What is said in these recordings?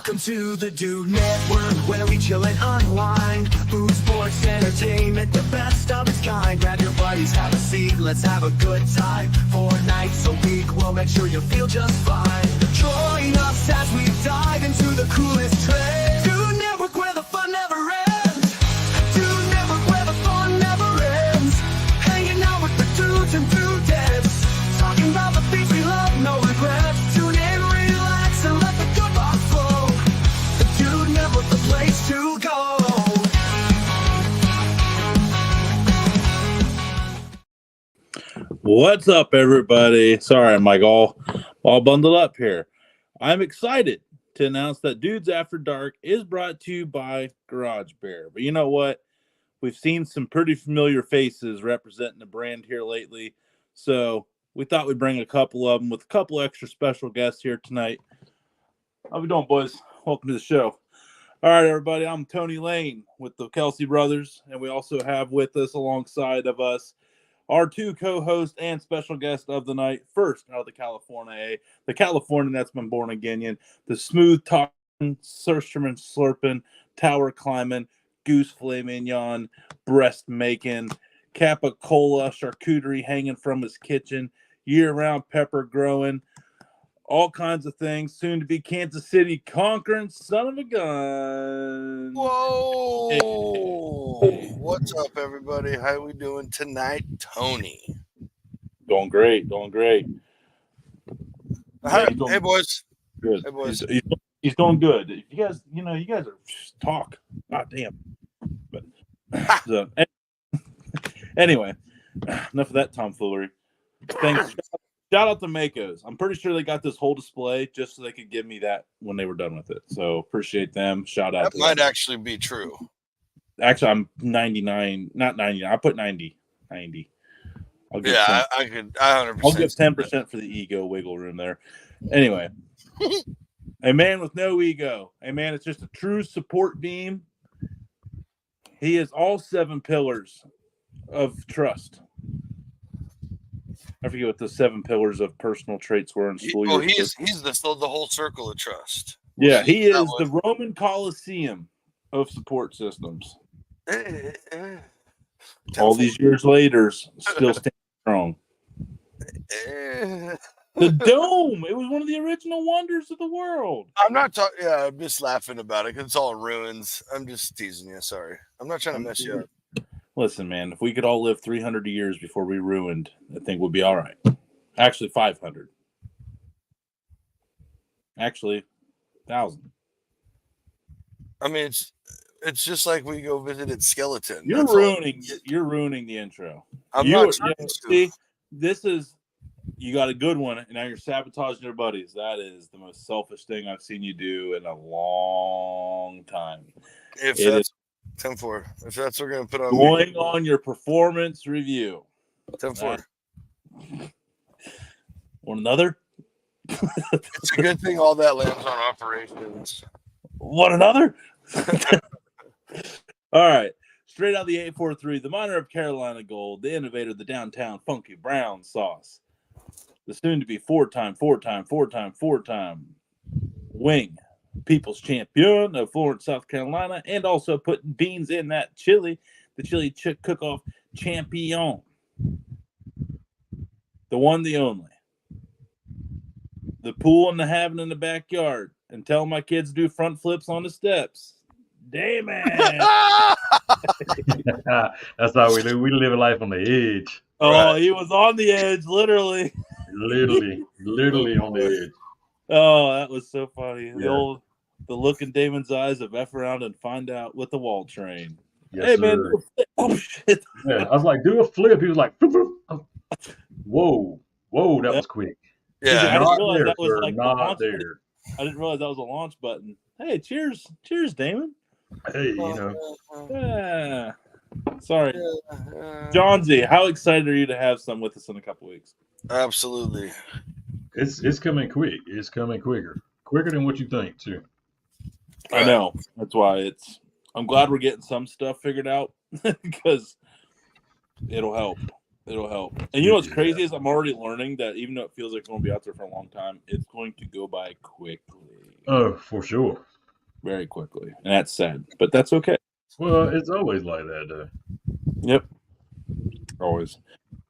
Welcome to the Dude Network, where we chill and unwind. Food, sports, entertainment, the best of its kind. Grab your buddies, have a seat, let's have a good time. 4 nights a week, we'll make sure you feel just fine. Join us as we dive into the coolest trends. Dude Network, where the fun never ends. Dude Network, where the fun never ends. Hanging out with the dudes and dudettes. Talking about the things we love, no regrets. Tune in, relax, and let the good vibes flow. The Dude Network, the place to go. What's up, everybody? Sorry, I'm like all bundled up here. I'm excited to announce that Dudes After Dark is brought to you by Garage Bear. But you know what? We've seen some pretty familiar faces representing the brand here lately, so we thought we'd bring a couple of them with a couple extra special guests here tonight. How we doing, boys? Welcome to the show. All right, everybody. I'm Tony Lane with the Kelsey Brothers, and we also have with us alongside of us our 2 co-hosts and special guest of the night. First, out of the California, the Californian that's been born again, the smooth talking, surfing, slurping, tower climbing, goose filet mignon, breast making, capicola, charcuterie hanging from his kitchen, year-round pepper growing, all kinds of things. Soon to be Kansas City conquering son of a gun. Whoa! Hey. What's up, everybody? How we doing tonight, Tony? Doing great, doing great. Hi, he's doing hey, boys. good. Hey, boys. He's doing good. You guys, you guys are just talk. God damn. But so, anyway, enough of that tomfoolery. Thanks. Shout out to Makos. I'm pretty sure they got this whole display just so they could give me that when they were done with it. So appreciate them. Shout out. That might actually be true. Actually, I'm 99, not 90. I put 90. 90. I'll give Yeah, 10. I could. I 100%. I'll give 10% for the ego wiggle room there. Anyway, a man with no ego. A man that's just a true support beam. He is all 7 pillars of trust. I forget what the 7 pillars of personal traits were in school. Oh, he's the whole circle of trust. Yeah, he is the Roman Colosseum of support systems. All these years later, still standing strong. The dome. It was one of the original wonders of the world. I'm not talking. Yeah, I'm just laughing about it because it's all in ruins. I'm just teasing you. Sorry, I'm not trying to mess you up. Listen, man, if we could all live 300 years before we ruined, I think we'd be all right. Actually, 500. Actually, 1,000. I mean, it's just like we go visited Skeleton. You're ruining the intro. I'm not trying to. See, this is, you got a good one, and now you're sabotaging your buddies. That is the most selfish thing I've seen you do in a long time. If that's 10-4. If that's what we're going to put on. Going on your performance review. 10-4. Want another? It's a good thing all that lands on operations. Want another? All right. Straight out the 843, the miner of Carolina Gold, the innovator, the downtown funky brown sauce, the soon-to-be four-time wing people's champion of Florence, South Carolina, and also putting beans in that chili, the chili cook-off champion. The one, the only. The pool and the having in the backyard. And tell my kids to do front flips on the steps. Damn it. That's how we live. We live a life on the edge. Oh, right. He was on the edge, literally. Literally on the edge. Oh, that was so funny. Yeah. The look in Damon's eyes of F around and find out with the wall train. Yes, hey, sir. man, do a flip. Oh, shit. Yeah, I was like, do a flip. He was like, whoa, that was quick. Yeah, I didn't realize there, that was sir, like not the launch. there. I didn't realize that was a launch button. Hey, cheers, Damon. Hey, Yeah. Sorry, John Z. How excited are you to have some with us in a couple weeks? Absolutely. It's coming quick. It's coming quicker than what you think too. I know. That's why I'm glad we're getting some stuff figured out because it'll help. It'll help. And you know what's crazy is I'm already learning that even though it feels like it's going to be out there for a long time, it's going to go by quickly. Oh, for sure. very quickly, and that's sad, but that's okay. Well, it's always like that, though. Yep, always.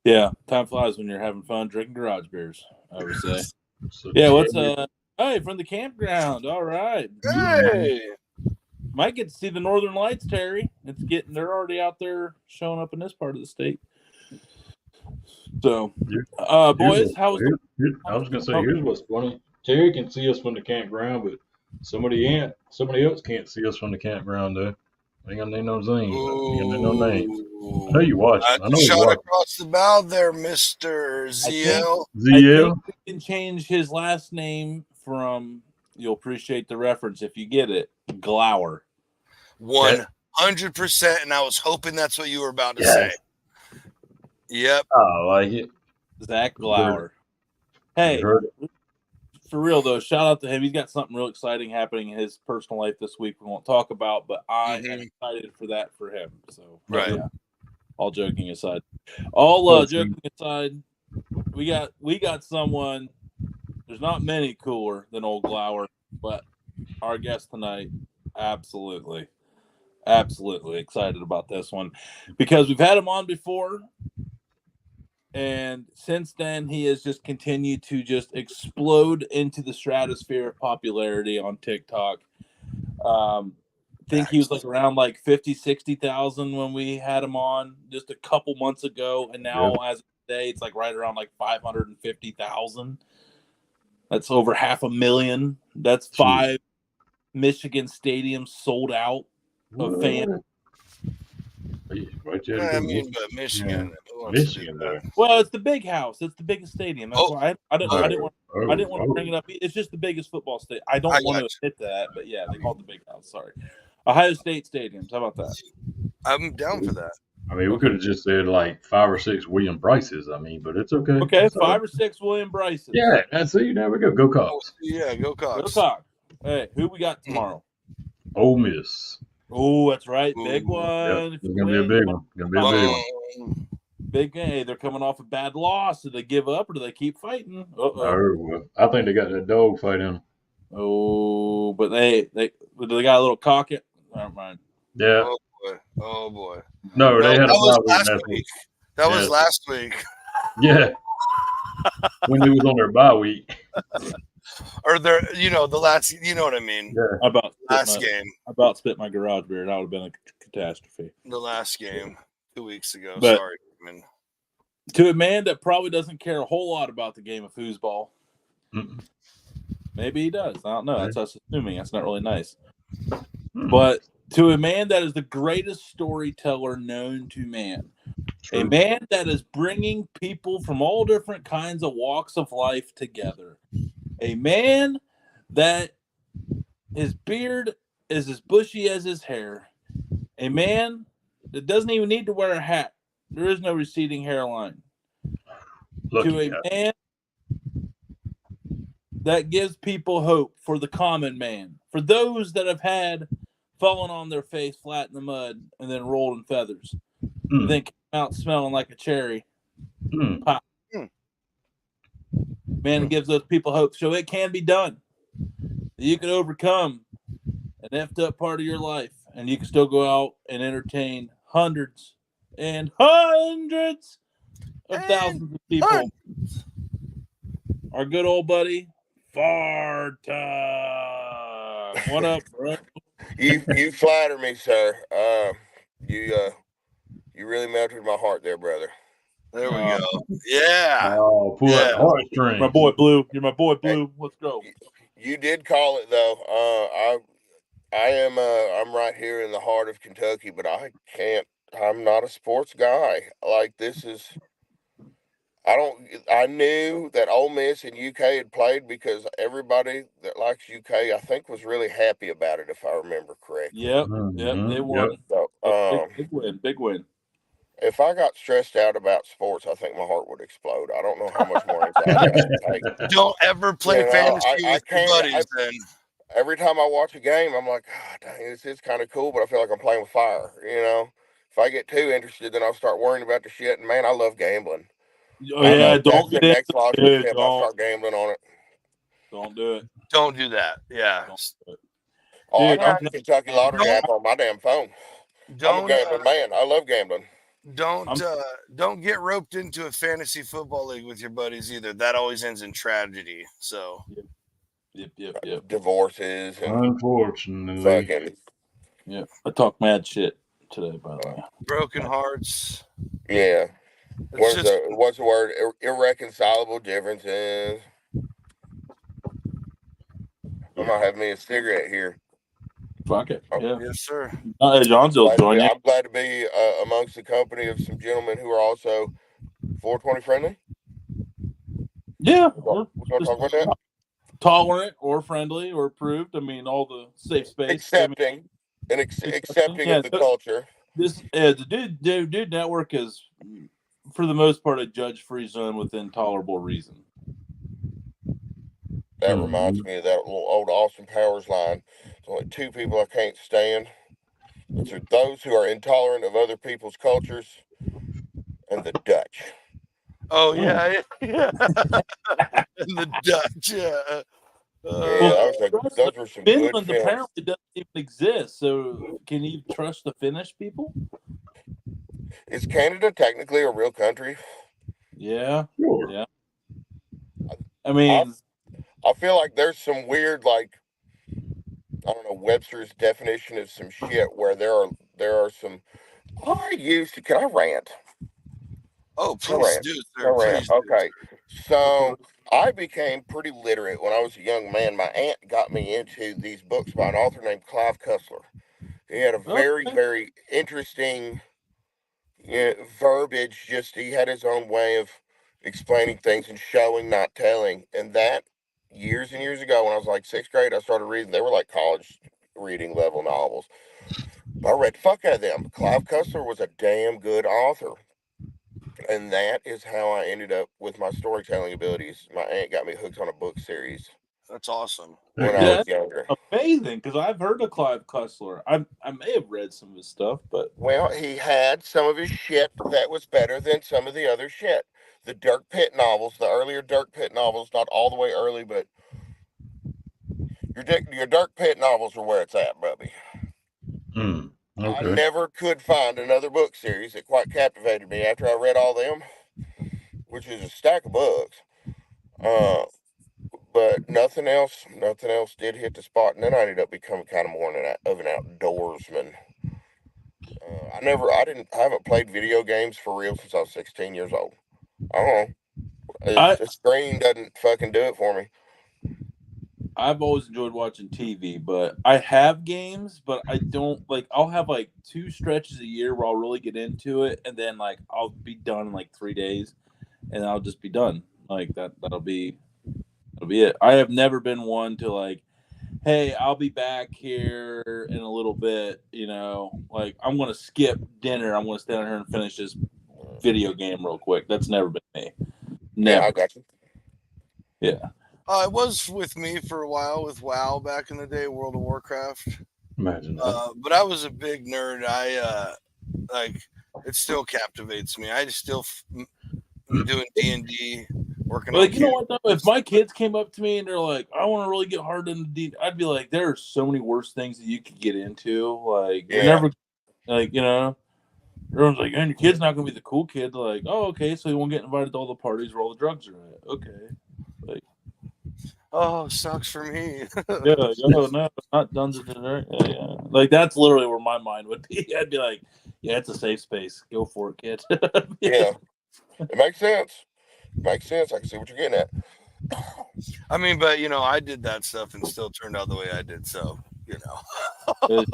Yeah, time flies when you're having fun drinking garage beers, I would say. So Yeah, what's Terry- hey, from the campground. All right. Hey, Might get to see the Northern Lights, Terry. They're already out there showing up in this part of the state. So boys, how's I was gonna say, here's what's funny. Terry can see us from the campground, but somebody else can't see us from the campground though. I ain't gonna name no names. I ain't gonna name no names. I know you watching. I know you shot watching. across the bow there, Mister ZL. I ZL. think we can change his last name from, you'll appreciate the reference if you get it, Glower. 100%, and I was hoping that's what you were about to Yes. say. Yep. Oh, I like it. Zach Glower. Hey, You heard it. for real though, shout out to him. He's got something real exciting happening in his personal life this week we won't talk about, but I am excited for that for him. So Right. yeah. All joking aside. All joking aside, we got someone. There's not many cooler than old Glower, but our guest tonight, absolutely excited about this one because we've had him on before, and since then he has just continued to just explode into the stratosphere of popularity on TikTok. Think he was like around like 50,000-60,000 when we had him on just a couple months ago, and now as of today it's like right around like 550,000. That's over 500,000. That's 5 Michigan stadiums sold out of fans. Right there, I mean, but Michigan, Michigan though. Well, it's the big house. It's the biggest stadium. That's why I didn't want to bring it up. It's just the biggest football stadium. I don't want to admit that, but yeah, they call it the big house. Sorry, Ohio State stadiums. How about that? I'm down for that. I mean, we could have just said like 5 or 6 William Bryces. I mean, but it's okay. Okay, it's 5 or 6 William Bryces. Yeah, that's it. There we go. Go Cox. Oh, yeah, go Cox. Go Cox. Hey, who we got tomorrow? Ole Miss. Oh, that's right. Big one. Yep. It's gonna be a big one. Gonna be a big one. Big game. Hey, they're coming off a bad loss. Do they give up or do they keep fighting? Well, I think they got that dog fight in them. Oh, but they got a little cock it. Never mind. Yeah. Oh boy. No, they had a bye week last last week. week. That was last week. Yeah. When they was on their bye week. Or their, the last, you know what I mean? Yeah. Last game. I about spit my garage beer. That would have been a catastrophe. The last game 2 weeks ago. But sorry, man. To a man that probably doesn't care a whole lot about the game of foosball. Maybe he does. I don't know. That's us assuming. That's not really nice. But to a man that is the greatest storyteller known to man, a man that is bringing people from all different kinds of walks of life together, a man that his beard is as bushy as his hair, a man that doesn't even need to wear a hat. There is no receding hairline. To a man that gives people hope for the common man, for those that have had fallen on their face flat in the mud and then rolled in feathers, and then came out smelling like a cherry pop. Man, it gives those people hope. So it can be done. You can overcome an effed up part of your life, and you can still go out and entertain hundreds and hundreds of thousands of people. Our good old buddy, Fart Time. What up, bro? You flatter me, sir. You really melted my heart there, brother. There we go. Yeah. Oh, pull that heartstring. My boy Blue. You're my boy Blue. Let's go. You did call it though. I'm right here in the heart of Kentucky, but I'm not a sports guy. Like this is. I knew that Ole Miss and UK had played because everybody that likes UK, I think, was really happy about it, if I remember correctly. Yep, they won. So, big win. If I got stressed out about sports, I think my heart would explode. I don't know how much more anxiety I can take. Don't ever play fantasy with your buddies then. Every time I watch a game, I'm like, God, dang, this is kind of cool, but I feel like I'm playing with fire. If I get too interested, then I'll start worrying about the shit. And man, I love gambling. Oh, yeah, don't get the next logical step. I'll start gambling on it. Don't do it. Don't do that. Yeah. Oh, I Dude, I'm got the telling Kentucky you, man, Lottery app on my damn phone. I'm a Don't gambling man. I love gambling. don't I'm don't get roped into a fantasy football league with your buddies either. That always ends in tragedy. So yep. Divorces and Unfortunately. fucking I talk mad shit today, by the way. broken hearts. yeah. It's just What's the word? Irreconcilable differences. I might have me a cigarette here. Fuck it. I'm Yeah. yes, sir. Hey, John's will join you. I'm glad to be amongst the company of some gentlemen who are also 420 friendly. Yeah. We're going to Just talk about that. tolerant or friendly or approved. I mean, all the safe space. Accepting accepting Yeah, of the culture. the dude network is, for the most part, a judge-free zone within tolerable reason. That reminds me of that little old Austin Powers line. There's only two people I can't stand. It's those who are intolerant of other people's cultures and the Dutch. Oh yeah, yeah. And the Dutch. Yeah. Yeah, those were some good Finland films. apparently doesn't even exist. So, can you trust the Finnish people? Is Canada technically a real country? Yeah. Sure. Yeah. I mean, I feel like there's some weird, like, I don't know, Webster's definition of some shit where there are some. I used to. Can I rant? Oh, Can I please rant? do, Can I sir. rant? Please do. Okay. So I became pretty literate when I was a young man. My aunt got me into these books by an author named Clive Cussler. He had a very, okay. very interesting verbiage. Just he had his own way of explaining things and showing, not telling. And that years and years ago, when I was like sixth grade, I started reading. They were like college reading level novels. I read the fuck out of them. Clive Cussler was a damn good author. And that is how I ended up with my storytelling abilities. My aunt got me hooked on a book series That's awesome. when I Yeah, was younger. amazing, because I've heard of Clive Cussler. I may have read some of his stuff, but Well, he had some of his shit that was better than some of the other shit. The Dirk Pitt novels, the earlier Dirk Pitt novels, not all the way early, but your Dirk Pitt novels are where it's at, Bubby. I Okay. never could find another book series that quite captivated me after I read all them, which is a stack of books. But nothing else did hit the spot, and then I ended up becoming kind of more of an outdoorsman. I haven't played video games for real since I was 16 years old. I don't know. I The screen doesn't fucking do it for me. I've always enjoyed watching TV. But I have games, but I don't like. I'll have like 2 stretches a year where I'll really get into it, and then like I'll be done in like 3 days, and I'll just be done. Like that. That'll be it. I have never been one to like, hey, I'll be back here in a little bit. Like I'm gonna skip dinner. I'm gonna stand here and finish this video game real quick. That's never been me. Yeah, Never. I got you. Yeah. It was with me for a while with WoW back in the day, World of Warcraft. Imagine that. But I was a big nerd. I like it still captivates me. I just still doing D&D, working on. Like, you know what though? If my kids came up to me and they're like, I want to really get hard into D, I'd be like, there are so many worse things that you could get into. Like, you're Yeah. never like, everyone's like, and your kid's not gonna be the cool kid. Like, oh, okay, so you won't get invited to all the parties where all the drugs are at. Okay. Oh, sucks for me. Yeah, no, not Dungeons and Dragons. Yeah. Like that's literally where my mind would be. I'd be like, yeah, it's a safe space. Go for it, kid. Yeah. It makes sense. I can see what you're getting at. I mean, but I did that stuff and still turned out the way I did. So It's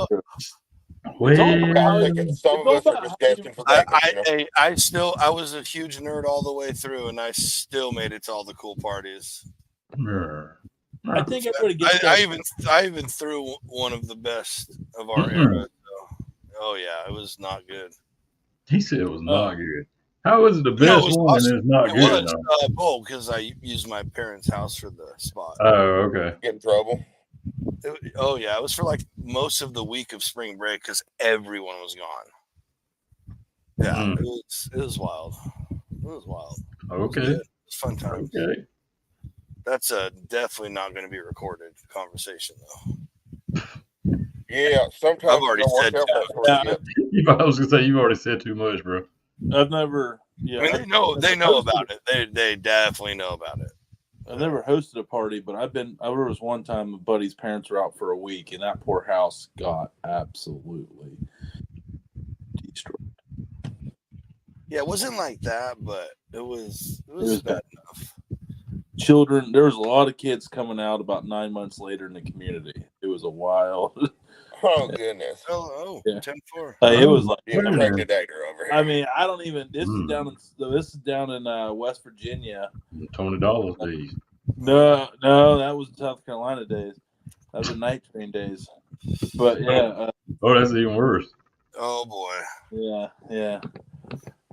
true. Well, I think some of us are just destined for greatness. I was a huge nerd all the way through, and I still made it to all the cool parties. I think everybody gets that. I even threw one of the best of our era. So, oh yeah, it was not good. He said it was not good. How is it the best one awesome. and it's not good? Was because I used my parents' house for the spot. Oh, okay. Get in trouble. It was for like most of the week of spring break because everyone was gone. Yeah, it was wild. It was wild. Okay. It was fun times. Okay. That's definitely not going to be recorded conversation though. Yeah, sometimes I've it already don't work said out that. for us yet. I was gonna say you've already said too much, bro. I've never. Yeah, I mean, they know about it. They definitely know about it. I've never hosted a party, but I've been. There was one time a buddy's parents were out for a week, and that poor house got absolutely destroyed. Yeah, it wasn't like that, but it was was bad bad. enough. Children, there was a lot of kids coming out about 9 months later in the community. It was a wild. Oh goodness. Yeah. 10-4. It was like, The impregnator over here. I mean, I don't even. This Mm. is down in West Virginia. $20 days. No, that was South Carolina days. That was the night train days. But yeah, Oh, that's even worse. Oh boy. yeah.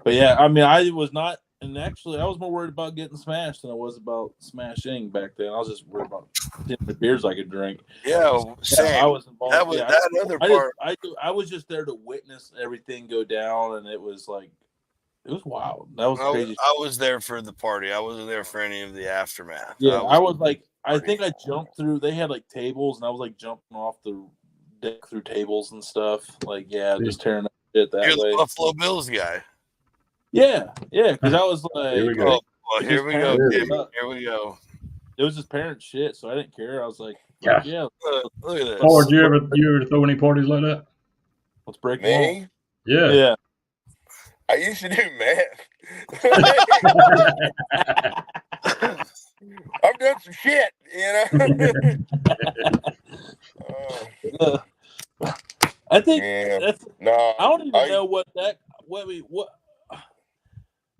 But yeah, I mean, I was not, and actually, I was more worried about getting smashed than I was about smashing back then. I was just worried about the beers I could drink. Yeah, same. I was involved. That was that other part. I was just there to witness everything go down, and it was like, it was wild. That was crazy. I was there for the party. I wasn't there for any of the aftermath. Yeah, I was like, I think I jumped through. They had like tables, and I was like jumping off the deck through tables and stuff. Like, yeah, just tearing up shit that You're way. the Buffalo Bills guy. Yeah, because I was like, Here we go. Here we go, Timmy. Here we go. It was just parent shit, so I didn't care. I was like, Gosh. yeah, look at this. Oh, did you ever throw any parties like that? let's break them all. Me? Yeah. I used to do meth. I've done some shit, I think Yeah. I don't even know what.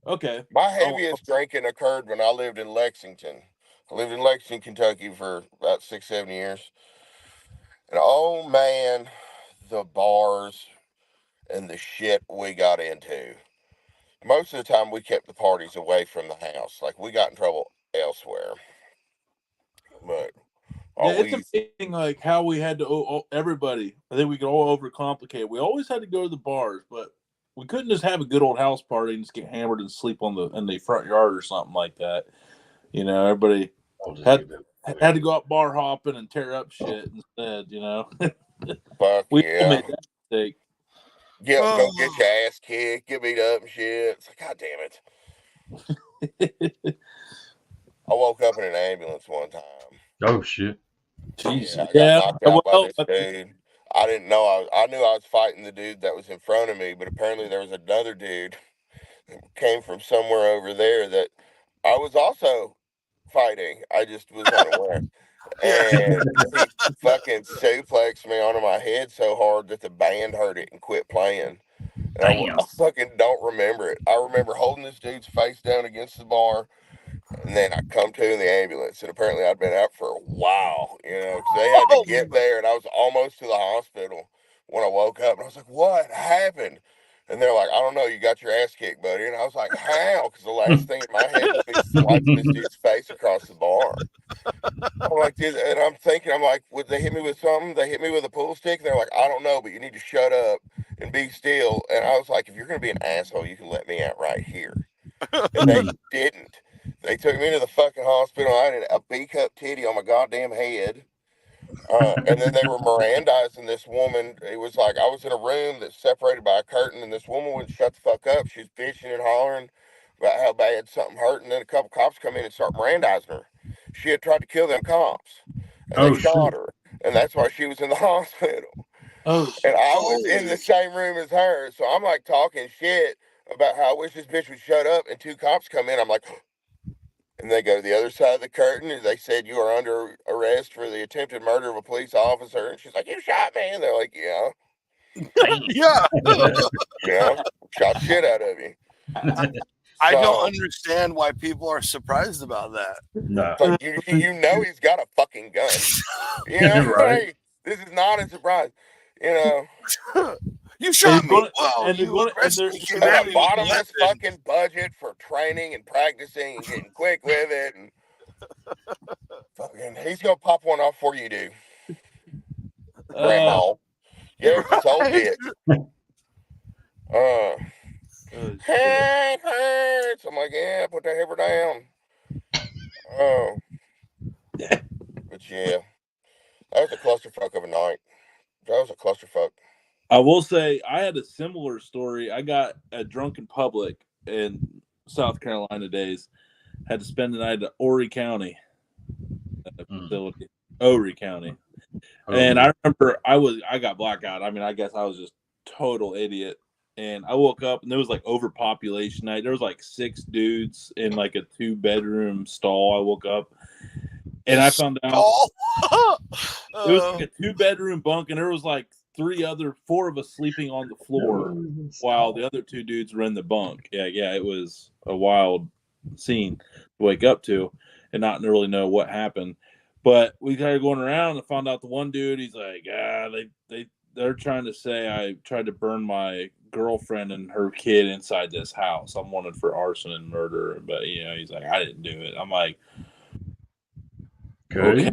Okay. My heaviest drinking occurred when I lived in Lexington. I lived in Lexington, Kentucky for about 6-7 years. And oh man, the bars and the shit we got into. Most of the time we kept the parties away from the house. Like we got in trouble elsewhere. But it's amazing like how we had to everybody. I think we could all overcomplicate it. We always had to go to the bars, but we couldn't just have a good old house party and just get hammered and sleep in the front yard or something like that. Everybody had to go out bar hopping and tear up shit instead. Fuck we yeah. made that mistake. Go get your ass kicked, get beat up and shit. It's like, God damn it. I woke up in an ambulance one time. Oh shit. Jeez. I got knocked out by this dude. I didn't know. I knew I was fighting the dude that was in front of me, but apparently there was another dude that came from somewhere over there that I was also fighting. I just was unaware. And he fucking suplexed me onto my head so hard that the band heard it and quit playing. And I fucking don't remember it. I remember holding this dude's face down against the bar, and then I come to in the ambulance. And apparently I'd been out for a while, because they had to get there, and I was almost to the hospital when I woke up. And I was like, what happened? And they're like, I don't know, you got your ass kicked, buddy. And I was like, how? Because the last thing in my head was me swiping this dude's face across the bar. I'm like, and I'm thinking, would they hit me with something? They hit me with a pool stick? And they're like, I don't know, but you need to shut up and be still. And I was like, if you're going to be an asshole, you can let me out right here. And they didn't. They took me to the fucking hospital. I had a B-cup titty on my goddamn head. And then they were Mirandizing this woman. It was like I was in a room that's separated by a curtain, and this woman wouldn't shut the fuck up. She was bitching and hollering about how bad something hurt, and then a couple cops come in and start Mirandizing her. She had tried to kill them cops, and they shot her, and that's why she was in the hospital. And I was in the same room as her, so I'm like talking shit about how I wish this bitch would shut up, and two cops come in. I'm like, and they go to the other side of the curtain, and they said, you are under arrest for the attempted murder of a police officer. And she's like, you shot me? And they're like, yeah. Yeah. Shot shit out of you. I don't understand why people are surprised about that. No. Like, you know he's got a fucking gun. Right. This is not a surprise. You shot me. And a bottomless fucking budget for training and practicing and getting quick with it. And fucking, he's gonna pop one off before you do. Grandma. Yeah, it's old bitch. It hurts. I'm like, yeah, put that heifer down. But yeah, that was a clusterfuck of a night. That was a will say I had a similar story. I got a drunken public in South Carolina days. Had to spend the night at Horry County facility, Horry County. And I remember I got blackout. I mean, I guess I was just total idiot. And I woke up and there was like overpopulation night. There was like 6 dudes in like a 2-bedroom stall. I woke up and I found out it was like a 2-bedroom bunk, and there was like 4 of us sleeping on the floor while the other 2 dudes were in the bunk. Yeah, it was a wild scene to wake up to and not really know what happened. But we started going around and found out the one dude, he's like, they're trying to say I tried to burn my girlfriend and her kid inside this house. I'm wanted for arson and murder. But, he's like, I didn't do it. I'm like, okay.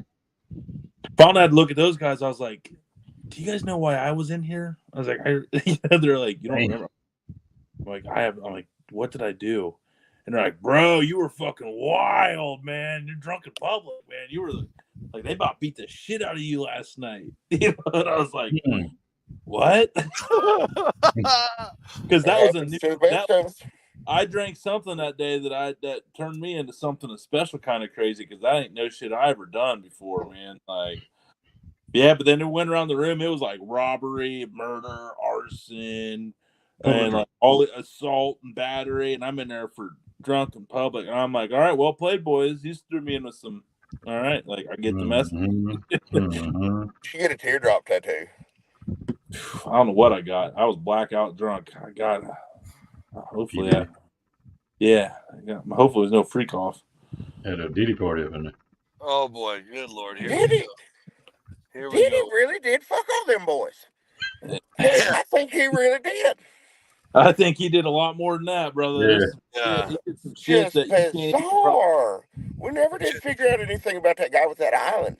Found out to look at those guys. I was like, do you guys know why I was in here? I was like, they're like, you don't remember? I'm like, I'm like, what did I do? And they're like, bro, you were fucking wild, man. You're drunk in public, man. You were like, they about beat the shit out of you last night. And I was like, what? Because that was a new. I drank something that day that turned me into something special, kind of crazy. Because that ain't no shit I ever done before, man. Like, yeah, but then it went around the room. It was like robbery, murder, arson, and like all the assault and battery. And I'm in there for drunk in public. And I'm like, all right, well played, boys. You threw me in with some. All right, like I get the message. You get a teardrop tattoo. I don't know what I got. I was blackout drunk. I got. Hopefully, hopefully there's no freak off. Had a D.A.D party up in there. Oh boy, good lord! Here D.A.D really did fuck all them boys. I think he really did. I think he did a lot more than that, brother. Yeah. He did some shit Just that bizarre. We never did figure out anything about that guy with that island.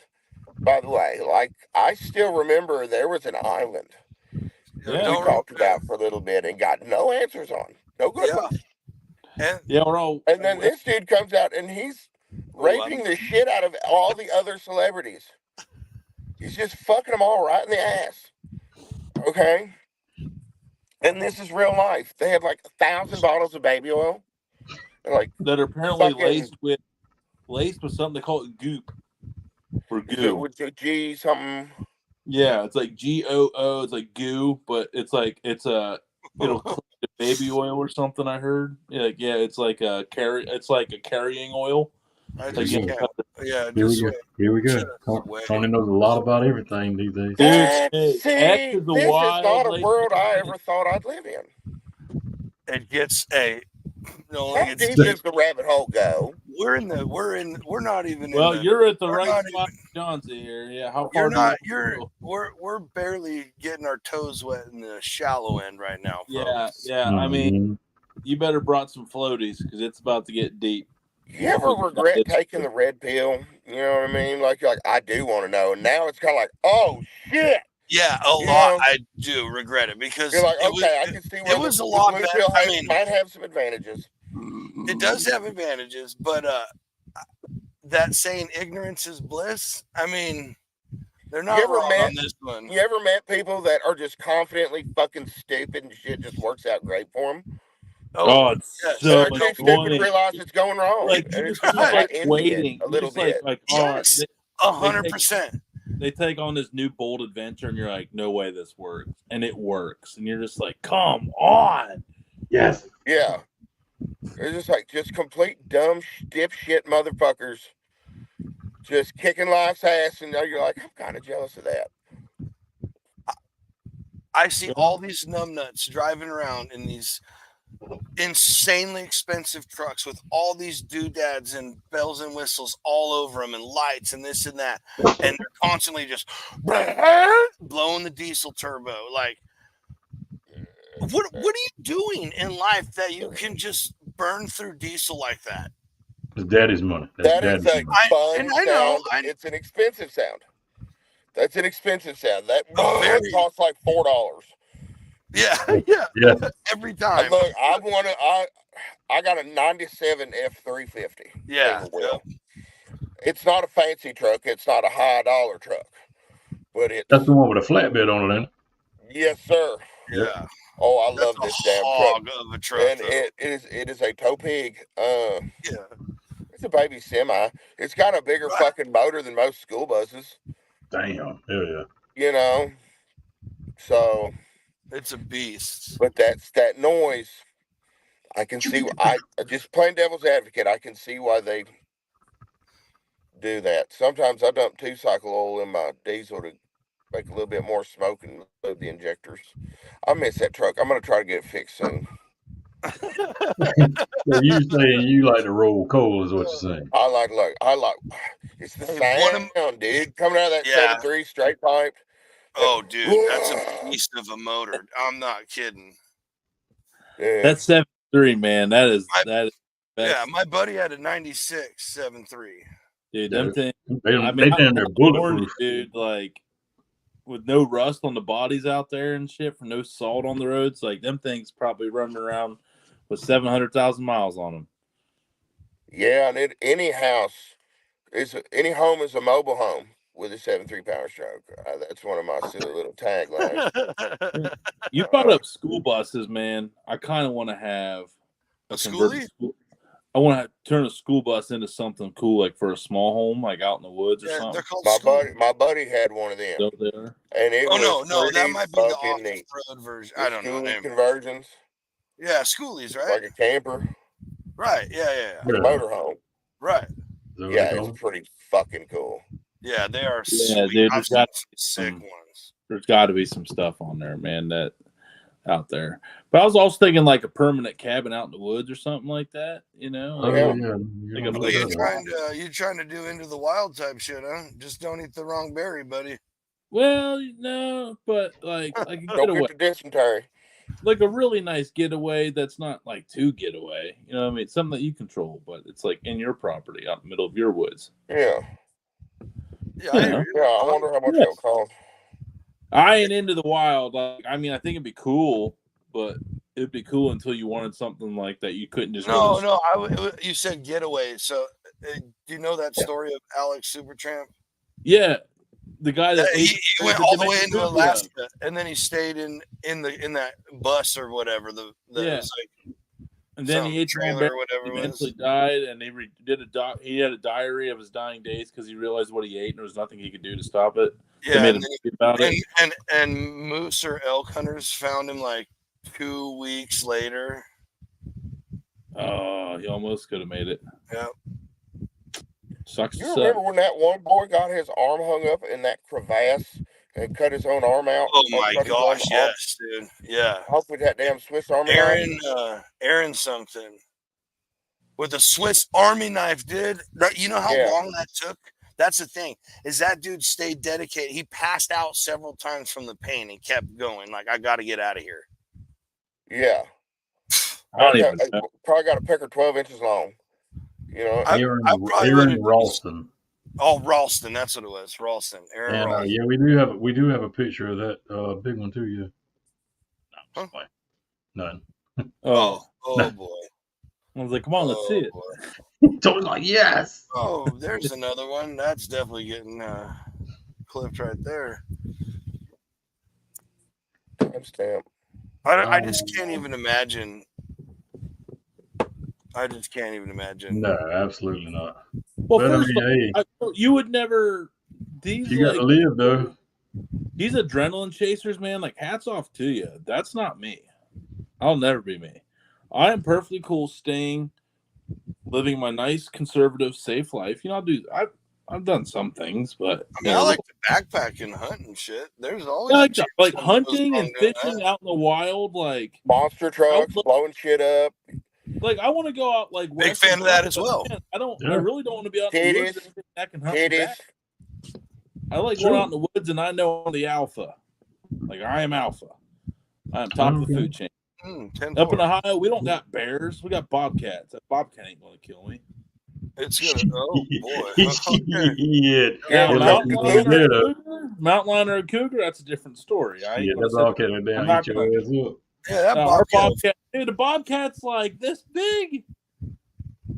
By the way, like I still remember there was an island we talked about for a little bit and got no answers on. No good ones. And then this dude comes out and he's raping the shit out of all the other celebrities. He's just fucking them all right in the ass. Okay? And this is real life. They have like 1,000 bottles of baby oil. Like that are apparently laced with something they call it goop. For goo. With G something. Yeah, it's like GOO. It's like goo, but it'll clean the baby oil or something. I heard. It's like a carrying oil. Here we go. Tony knows a lot about everything these days. This is not a world I ever thought I'd live in. It gets how deep does the rabbit hole go? We're not even. Well, you're at the right spot, Johnson here. Yeah, how far? We're barely getting our toes wet in the shallow end right now, folks. Yeah. I mean, you better brought some floaties because it's about to get deep. You ever regret taking the red pill? You know what I mean? Like I do want to know. And now it's kind of like, oh shit. Yeah, a lot. I do regret it because you're like, I can see where it was a lot better. Might have some advantages. It does have advantages, but that saying "ignorance is bliss." I mean, they're not wrong on this one. You ever met people that are just confidently fucking stupid and shit just works out great for them? Oh, it's so much stupid to realize it's going wrong. Like you're just like waiting a little bit. Yes, 100%. They take on this new bold adventure, and you're like, no way this works, and it works, and you're just like, come on, yes, yeah. They're just complete dumb dipshit motherfuckers, just kicking life's ass, and you're like, I'm kind of jealous of that. I see all these numbnuts driving around in these insanely expensive trucks with all these doodads and bells and whistles all over them and lights and this and that, and they're constantly just blowing the diesel turbo. Like, what are you doing in life that you can just burn through diesel like that? It's daddy's money. That is a fun sound. It's an expensive sound. That's an expensive sound. That costs like $4. Yeah. Every time. Look, I got a 97 F350. Yeah. It's not a fancy truck. It's not a high dollar truck, but that's the one with a flatbed on it, ain't it? Yes, sir. Yeah, Oh, I that's love a this damn truck. hog of a truck. And Though. it is a tow pig. Yeah, It's a baby semi. It's got a bigger Right. fucking motor than most school buses. Damn. Yeah. You know. So, it's a beast. but that's that noise. I can see. I just plain devil's advocate. I can see why they do that. Sometimes I dump 2-cycle oil in my diesel to make a little bit more smoke and load the injectors. I miss that truck. I'm gonna try to get it fixed soon. So you saying you like to roll coal is what you're saying? I like. It's the Hey, sound, dude, coming out of that Yeah. 7.3 straight pipe. Oh, dude, that's a beast of a motor. I'm not kidding. Dude. That's 7.3, man. That is Yeah, best. my buddy had a 96 7.3. Dude, Yeah. them things. They I mean, down there bulletproof. dude. Like with no rust on the bodies out there and shit, for no salt on the roads. Like them things probably running around with 700,000 miles on them. Yeah, and any house any home is a mobile home with a 7.3 power stroke. That's one of my silly little taglines. You brought up school buses, man. I kind of want to have A converted schoolie? school. I want to turn a school bus into something cool, like for a small home, like out in the woods or Yeah, something. they're called My schoolies. buddy had one of them, So there. and it Oh was no, that pretty might be the fucking neat. off-road version. The I don't know. schoolie Anyway. conversions, Yeah, schoolies, right? like a camper, Right. Yeah. like a motorhome. Right. Yeah, it's pretty fucking cool. Yeah, they are Yeah, sweet. dude, I've seen some sick ones. There's got to be some stuff on there, man. That out there. But I was also thinking like a permanent cabin out in the woods or something like that. You know? Oh Like, yeah. Like a Well, big- you're trying to do into the wild type shit, huh? Just don't eat the wrong berry, buddy. Well, no, but like a Don't getaway, get the dysentery. like a really nice getaway that's not like too getaway. You know what I mean? Something that you control, but it's like in your property, out in the middle of your woods. Yeah. Yeah, I hear you. Yeah, I wonder how much it'll cost. I ain't into the wild. Like, I mean, I think it'd be cool, but it'd be cool until you wanted something like that. You couldn't just go to No. You said getaway. So, do you know that story of Alex Supertramp? Yeah, the guy that He went all the way Jamaican into food Alaska, and then he stayed in that bus or whatever. Yeah. Was like and then some he ate trailer or He whatever it was. eventually died, and he had a diary of his dying days because he realized what he ate, and there was nothing he could do to stop it. They Yeah, made and, him think about it. and moose or elk hunters found him like 2 weeks later. Oh, he almost could have made it. Yeah. Sucks You to remember suck. when that one boy got his arm hung up in that crevasse and cut his own arm out? Oh my Everybody gosh, blamed yes, dude. Yeah. Hope with that damn Swiss Army knife. Aaron something. With a Swiss Army knife, dude. You know how long that took? That's the thing. Is that dude stayed dedicated. He passed out several times from the pain and kept going. Like, I got to get out of here. Yeah. I don't even know. Probably got a pecker 12 inches long. You know, Aaron Ralston. Oh, Ralston, that's what it was. Ralston. Aaron And Ralston. yeah, we do have a picture of that big one too. Yeah. No, Huh? None. Oh boy. I was like, come on, let's see it. So it's like, yes. Oh, there's another one. That's definitely getting clipped right there. Timestamp. I just can't even imagine. I just can't even imagine. No, absolutely not. Well, But, first hey, you would never. These you got to live though. These adrenaline chasers, man. Like, hats off to you. That's not me. I'll never be me. I am perfectly cool staying, living my nice, conservative, safe life. You know, I've done some things, but I mean, I like to backpack and hunt and shit. There's always like hunting and fishing out in the wild, like monster trucks blowing shit up. Like, I want to go out like big fan of that as well. Man, I really don't want to be out in the woods that can hunt me back. I like going out in the woods, and I know I'm the alpha. Like, I am alpha. I'm top of the food chain. Up in Ohio, we don't got bears. We got bobcats. That bobcat ain't going to kill me. It's gonna. Oh boy. Yeah. Mountain lion or a cougar. That's a different story. That's all kidding down. Yeah, that bobcat. Dude, the bobcat's like this big.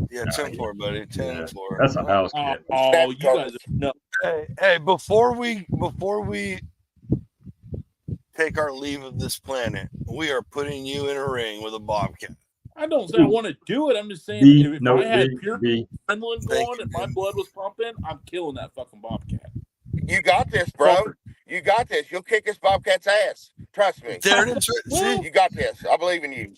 Yeah, 10-4, buddy. 10-4. That's a house cat. Oh, you guys are nuts. Hey, before we take our leave of this planet, we are putting you in a ring with a bobcat. I don't say I want to do it. I'm just saying if I had pure adrenaline going and my blood was pumping, I'm killing that fucking bobcat. You got this, bro. You got this. You'll kick this bobcat's ass. Trust me. You got this. I believe in you.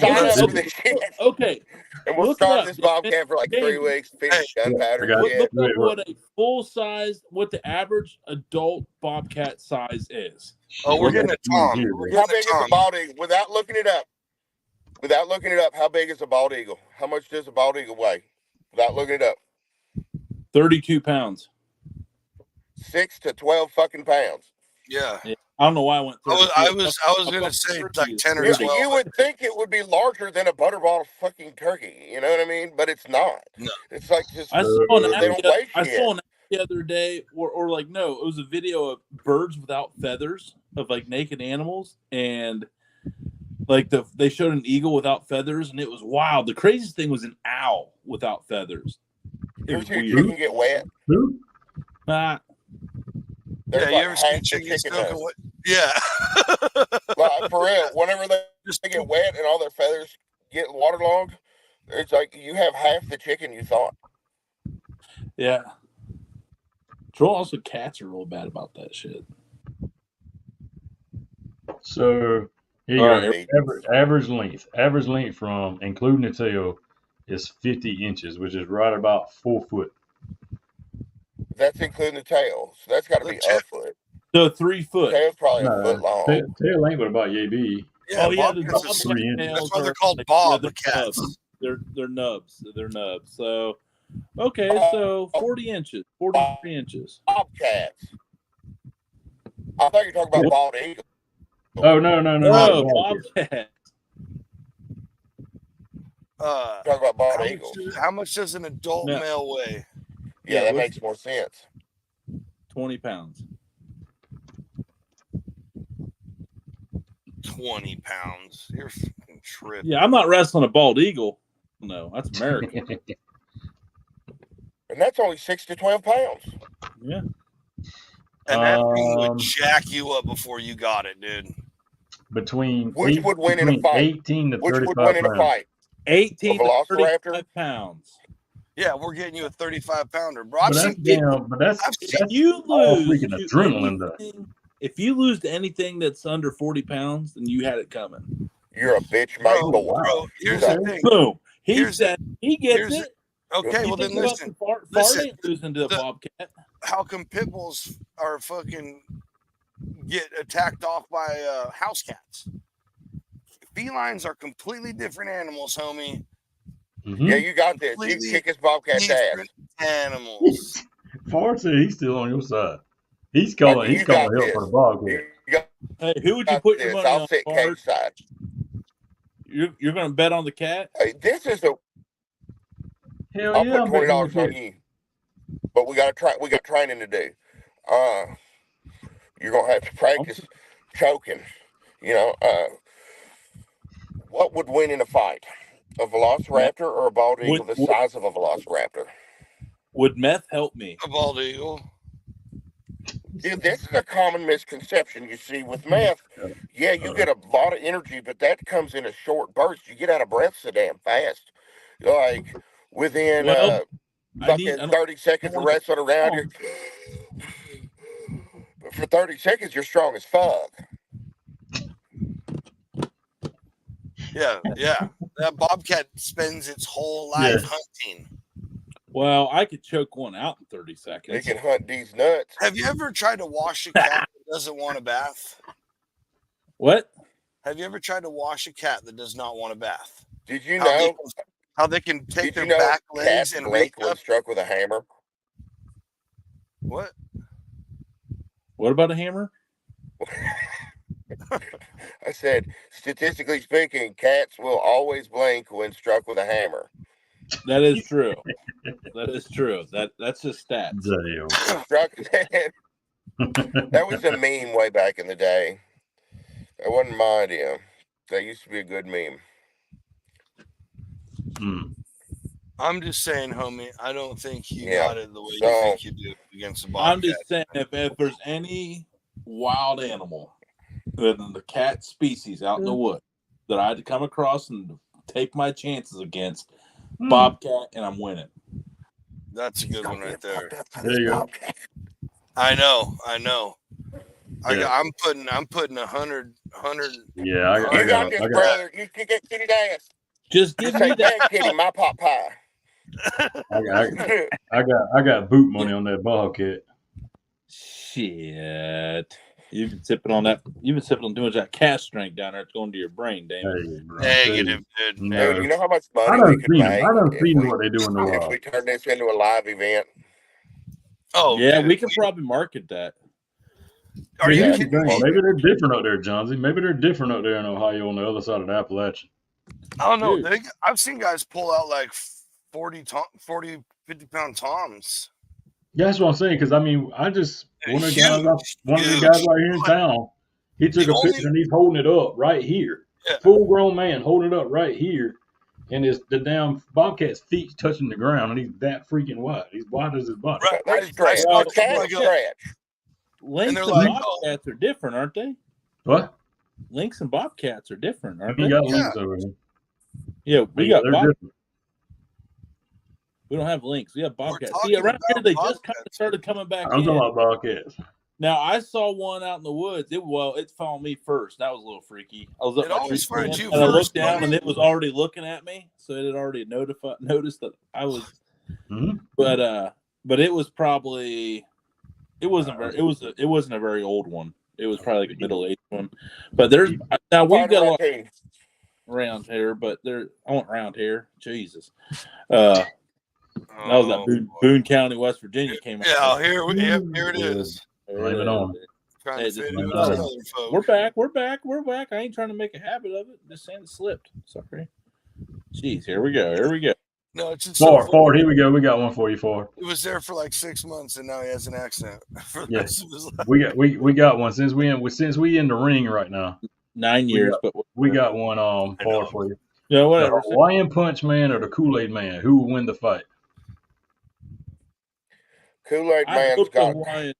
Sign up for this shit. Okay. And we'll start this bobcat for like 3 weeks. Feed gunpowder. Look up what a full size, what the average adult bobcat size is. Oh, we're getting a Tom. How big is a bald eagle? Without looking it up, how big is a bald eagle? How much does a bald eagle weigh? Without looking it up. 32 pounds. 6 to 12 fucking pounds. Yeah. I don't know why I went. I was gonna say like 10 or 12. You would think it would be larger than a butterball fucking turkey. You know what I mean? But it's not. No. It's like just I saw an they don't weigh shit. I saw an the other day, or like no, it was a video of birds without feathers, of like naked animals, and like they showed an eagle without feathers, and it was wild. The craziest thing was an owl without feathers. It was weird. You can get wet. Yeah, you ever seen chickens soaking wet? Yeah. Like, for real, whenever they get wet and all their feathers get waterlogged, it's like you have half the chicken you thought. Yeah. Troll, also cats are real bad about that shit. So here you go. Average length from including the tail is 50 inches, which is right about 4 foot. That's including the tail, so that's got to be a foot. So 3 foot. Tail's probably a foot long. Tail ain't but about yay big. Yeah, the that's 3 inches. That's why they're called bobcats. They're nubs. They're nubs. So okay, so 40 inches, 43 inches. Bobcats. I thought you were talking about bald eagle. Oh no, bobcat. Talking about bald eagles. How much does an adult male weigh? Yeah, that makes more sense. 20 pounds. 20 pounds. You're fucking tripping. Yeah, I'm not wrestling a bald eagle. No, that's American. And that's only 6 to 12 pounds. Yeah. And that thing would jack you up before you got it, dude. Which would win in a fight? 18 to 35 Which would win in a fight? 18 to 35 Velociraptor? pounds. Yeah, we're getting you a 35-pounder, bro. If you lose freaking adrenaline, though. If you lose to anything that's under 40 pounds, then you had it coming. You're a bitch, mate. Bro, here's the thing. Boom. He said he gets it. Okay, well then listen. Listen, losing to the bobcat. How come pit bulls are fucking get attacked off by house cats? Felines are completely different animals, homie. Mm-hmm. Yeah, you got this. You can kick his bobcat's ass. Animals. Ford said he's still on your side. He's calling help for the bobcat. Hey, who would you put your money on? I'll sit Kate's side. You're going to bet on the cat? Hey, this is a. I'll put $20 on you, but we got training to do. You're gonna have to practice choking. You know, what would win in a fight? A velociraptor or a bald eagle the size of a velociraptor? Would meth help me? A bald eagle. Dude, this is a common misconception you see with meth. Yeah, you get a lot of energy, but that comes in a short burst. You get out of breath so damn fast. Like within 30 seconds, the rest of around you. But for 30 seconds, you're strong as fuck. Yeah. That bobcat spends its whole life hunting. Well, I could choke one out in 30 seconds. They can hunt these nuts. Have you ever tried to wash a cat that doesn't want a bath? What? Have you ever tried to wash a cat that does not want a bath? Did you know how they can take their back legs and wake when up? Struck with a hammer? What? What about a hammer? I said, statistically speaking, cats will always blink when struck with a hammer. That is true. That is true. That's just stats. That was a meme way back in the day. That wasn't my idea. That used to be a good meme. I'm just saying, homie, I don't think you got it the way you think you do against the bobcat. I'm just saying, if there's any wild animal than the cat species out in the woods that I had to come across and take my chances against. Bobcat, and I'm winning. That's a good one right there. There you go. I know. Yeah. I'm putting 100. Yeah, I You got got this, brother. You can get Kitty dance. Just Just give say, me "Dang, that. Kitty, my pot pie." I got boot money on that Bobcat. Shit. You've been sipping on that. You've been sipping on too much of that cat strength down there. It's going to your brain, Damon. Hey, bro, Negative, dude. No. Dude, you know how much I money we done could seen them. make I done if seen we what they do in the if wild. we turn this into a live event? Oh, yeah, dude, we could probably market that. Are But you here's the kidding thing. me? Maybe they're different up there, Johnsy. Maybe they're different up there in Ohio on the other side of the Appalachian. I don't know. Dude. I've seen guys pull out like 40, 50-pound toms. Yeah, that's what I'm saying. Because I mean, one of the Huge, guys right here in town, he took The a picture and he's holding it up right here. Yeah. Full grown man holding it up right here, and the damn bobcat's feet touching the ground, and he's that freaking wide. He's wide as his body. Right. They I stretch. saw The something cats like a- stretch. Lynx they're and like, bobcats are different, aren't they? What? Lynx and bobcats are different, aren't We they? got links over here. Yeah, we got They're bob. different. We don't have lynx. We have bobcats. talking See, around here about they just kind of bobcats. started coming back I'm talking in. about bobcats. Now I saw one out in the woods. It followed me first. That was a little freaky. I was up It my always tree finds stand, you and I first, looked down, buddy. and it was already looking at me. So it had already noticed that I was. Mhm. But it was probably. It wasn't a very old one. It was probably like a middle-aged one. But there's now we've Find got a a lot raccoon. around here, but I want round hair. Jesus. That was that Boone County, West Virginia came out. Yeah, here it is. Blame it on. Trying Hey, to fit just- in with no. the other folk. We're back. I ain't trying to make a habit of it. Just saying it slipped. Sorry. Jeez, here we go. No, it's just so funny. Ford, here we go. We got one for you, Ford. He was there for like 6 months, and now he has an accent for the Yeah. rest of his life. We got one since we in the ring right now. 9 years, but We got one Ford for you. yeah, The whatever. Hawaiian Punch Man or the Kool-Aid Man? Who will win the fight? Kool-Aid I Man's hope the got. Hawaiian.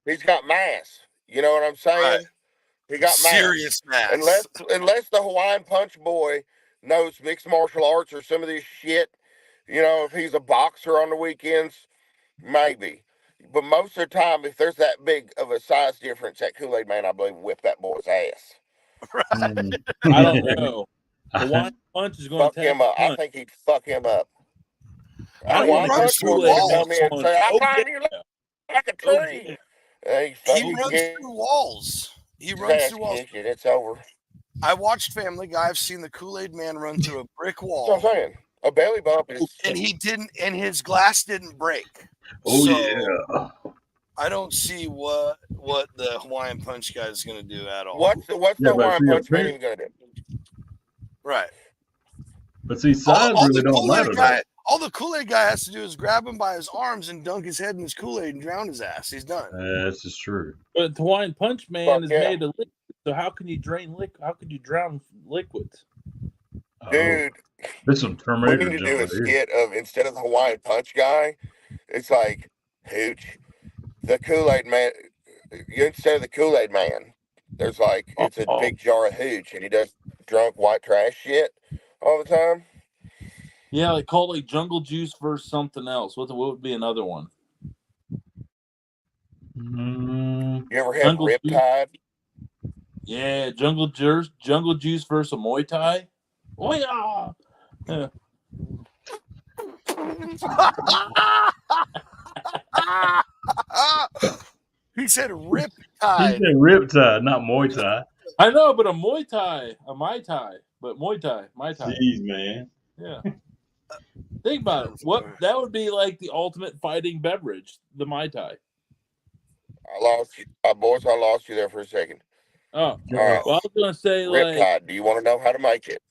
He's got mass. You know what I'm saying? Right. He got mass. Serious mass. Unless the Hawaiian Punch boy knows mixed martial arts or some of this shit, if he's a boxer on the weekends, maybe. But most of the time, if there's that big of a size difference, that Kool-Aid Man, I believe, whip that boy's ass. Right. I don't know. Hawaiian Punch is going Fuck to him up. I punch. think he'd fuck him up. I don't Hawaiian want to Punch boy Kool-Aid would come in and say, "I find you like a Oh, tree." yeah. And he He fucking runs gets through walls. He his runs ass through walls. kicked and it's over. I watched Family Guy. I've seen the Kool-Aid Man run through a brick That's what I'm wall, saying. A belly bump is. and he didn't, and his glass didn't break. Oh So, yeah. I don't see what the Hawaiian Punch guy is going to do at all. What's the Yeah, but Hawaiian see, Punch man apparently- even gonna do? Right. But see, size really don't matter. Though. All the Kool-Aid guy has to do is grab him by his arms and dunk his head in his Kool-Aid and drown his ass. He's done. That's just true. But the Hawaiian Punch Man Fuck is yeah. made of liquid. So how can you How could you drown liquids? Dude, There's some we Terminator need to do jump a right here. skit of instead of the Hawaiian Punch guy, it's like Hooch, the Kool-Aid man. Instead of the Kool-Aid Man, there's like it's a big jar of Hooch, and he does drunk white trash shit all the time. Yeah, they call it like Jungle Juice versus something else. What would be another one? Mm, You ever had Jungle Riptide? Yeah, Jungle Juice versus a Muay Thai. Oh yeah. He said he Riptide. said Riptide, not Muay Thai. I know, but a Muay Thai, a Mai Tai, but Muay Thai, Mai Tai. Jeez, man. Yeah. Think about it. What that would be like the ultimate fighting beverage, the Mai Tai. I lost you, boys. I lost you there for a second. Oh, Yeah. well, I was gonna say like Riptide. Do you want to know how to make it?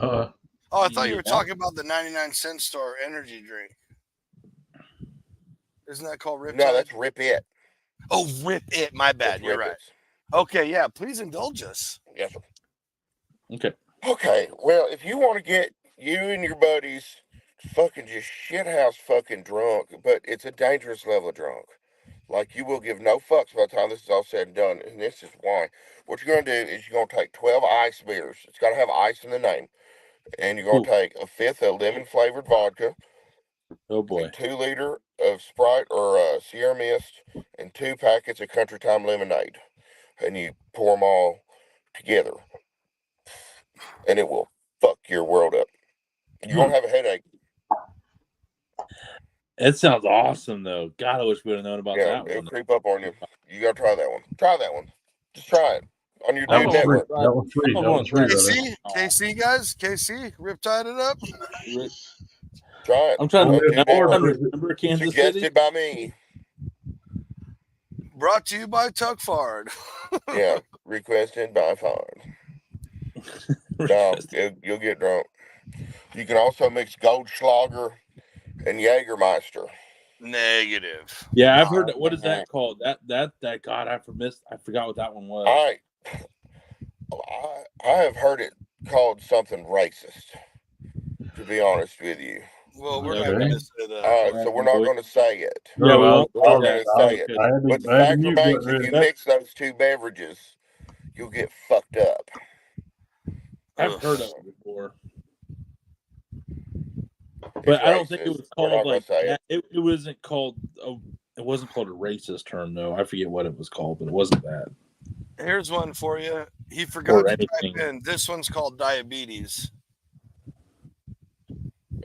Oh, I thought you were Yeah. talking about the 99-cent store energy drink. Isn't that called Riptide? No, that's Rip It. Oh, Rip It. My bad. That's You're Rip right. It. Okay, yeah. Please indulge us. Yes, sir. okay. Okay, well, if you want to get you and your buddies fucking just shithouse fucking drunk, but it's a dangerous level of drunk. Like, you will give no fucks by the time this is all said and done. And this is why. What you're going to do is you're going to take 12 ice beers. It's got to have ice in the name. And you're going to take a fifth of lemon-flavored vodka, Oh a boy. 2 liter of Sprite or Sierra Mist, and 2 packets of Country Time lemonade. And you pour them all together. And it will fuck your world up. You're going to have a headache. It sounds awesome, though. God, I wish we would have known about Yeah, that it'll one. creep up on you. You got to try that one. Try that one. Just try it on your That Dude was free. Network. That was free. That was free. Right there. KC, guys, KC, Riptide it up. Try it. I'm trying on to Dude Network. remember Kansas Suggested City. by me. Brought to you by Tuckfard. Yeah, requested by Fard. No, you'll get drunk. You can also mix Goldschlager and Jägermeister. Negative. Yeah, I've heard that. What is that called? That God, I forgot what that one was. I have heard it called something racist, to be honest with you. Well, we're not Okay. going to say that. So we're not going to say it. Yeah, we won't. We're not going to say it. I had But the I had fact mute remains, button if you ready. mix those two beverages, you'll get fucked up. I've heard of it before, but I don't think it was called like that. It wasn't called. It wasn't called a racist term, though. I forget what it was called, but it wasn't that. Here's one for you. He forgot Or to anything. type in. This one's called diabetes.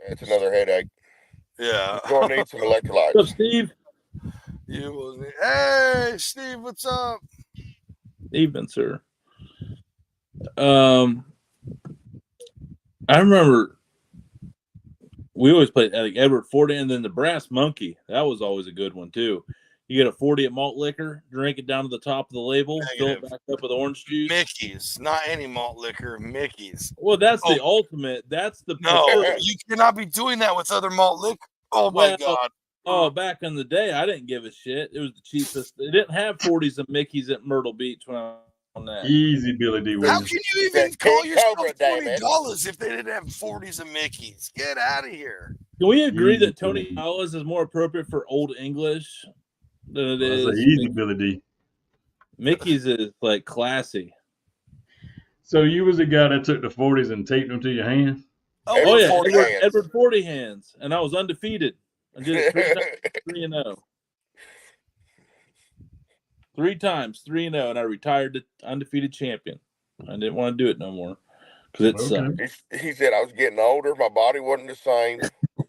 It's another headache. Yeah. You're going to need some electrolytes. What's up, Steve? Hey, Steve, what's up? Evening, sir. I remember we always played like Edward 40 and then the Brass Monkey. That was always a good one too. You get a 40 at malt liquor, drink it down to the top of the label, fill it back up with orange juice. Mickey's, not any malt liquor, Mickey's. Well, that's the ultimate. That's the you cannot be doing that with other malt liquor. Oh my God. Oh, back in the day, I didn't give a shit. It was the cheapest. They didn't have 40s and Mickey's at Myrtle Beach when I was on that. Easy, Billy D. How can you even call yourself Cobra, $40 if they didn't have 40s and Mickey's? Get out of here. Can we agree that Tony Hollis is more appropriate for Old English than it is? Easy, Billy D. Mickey's is like classy. So you was the guy that took the 40s and taped them to your hands? Oh yeah, Edward 40 hands, and I was undefeated. I did it 3-0. 3 times, 3-0, and I retired the undefeated champion. I didn't want to do it no more because it sucked. He said I was getting older. My body wasn't the same.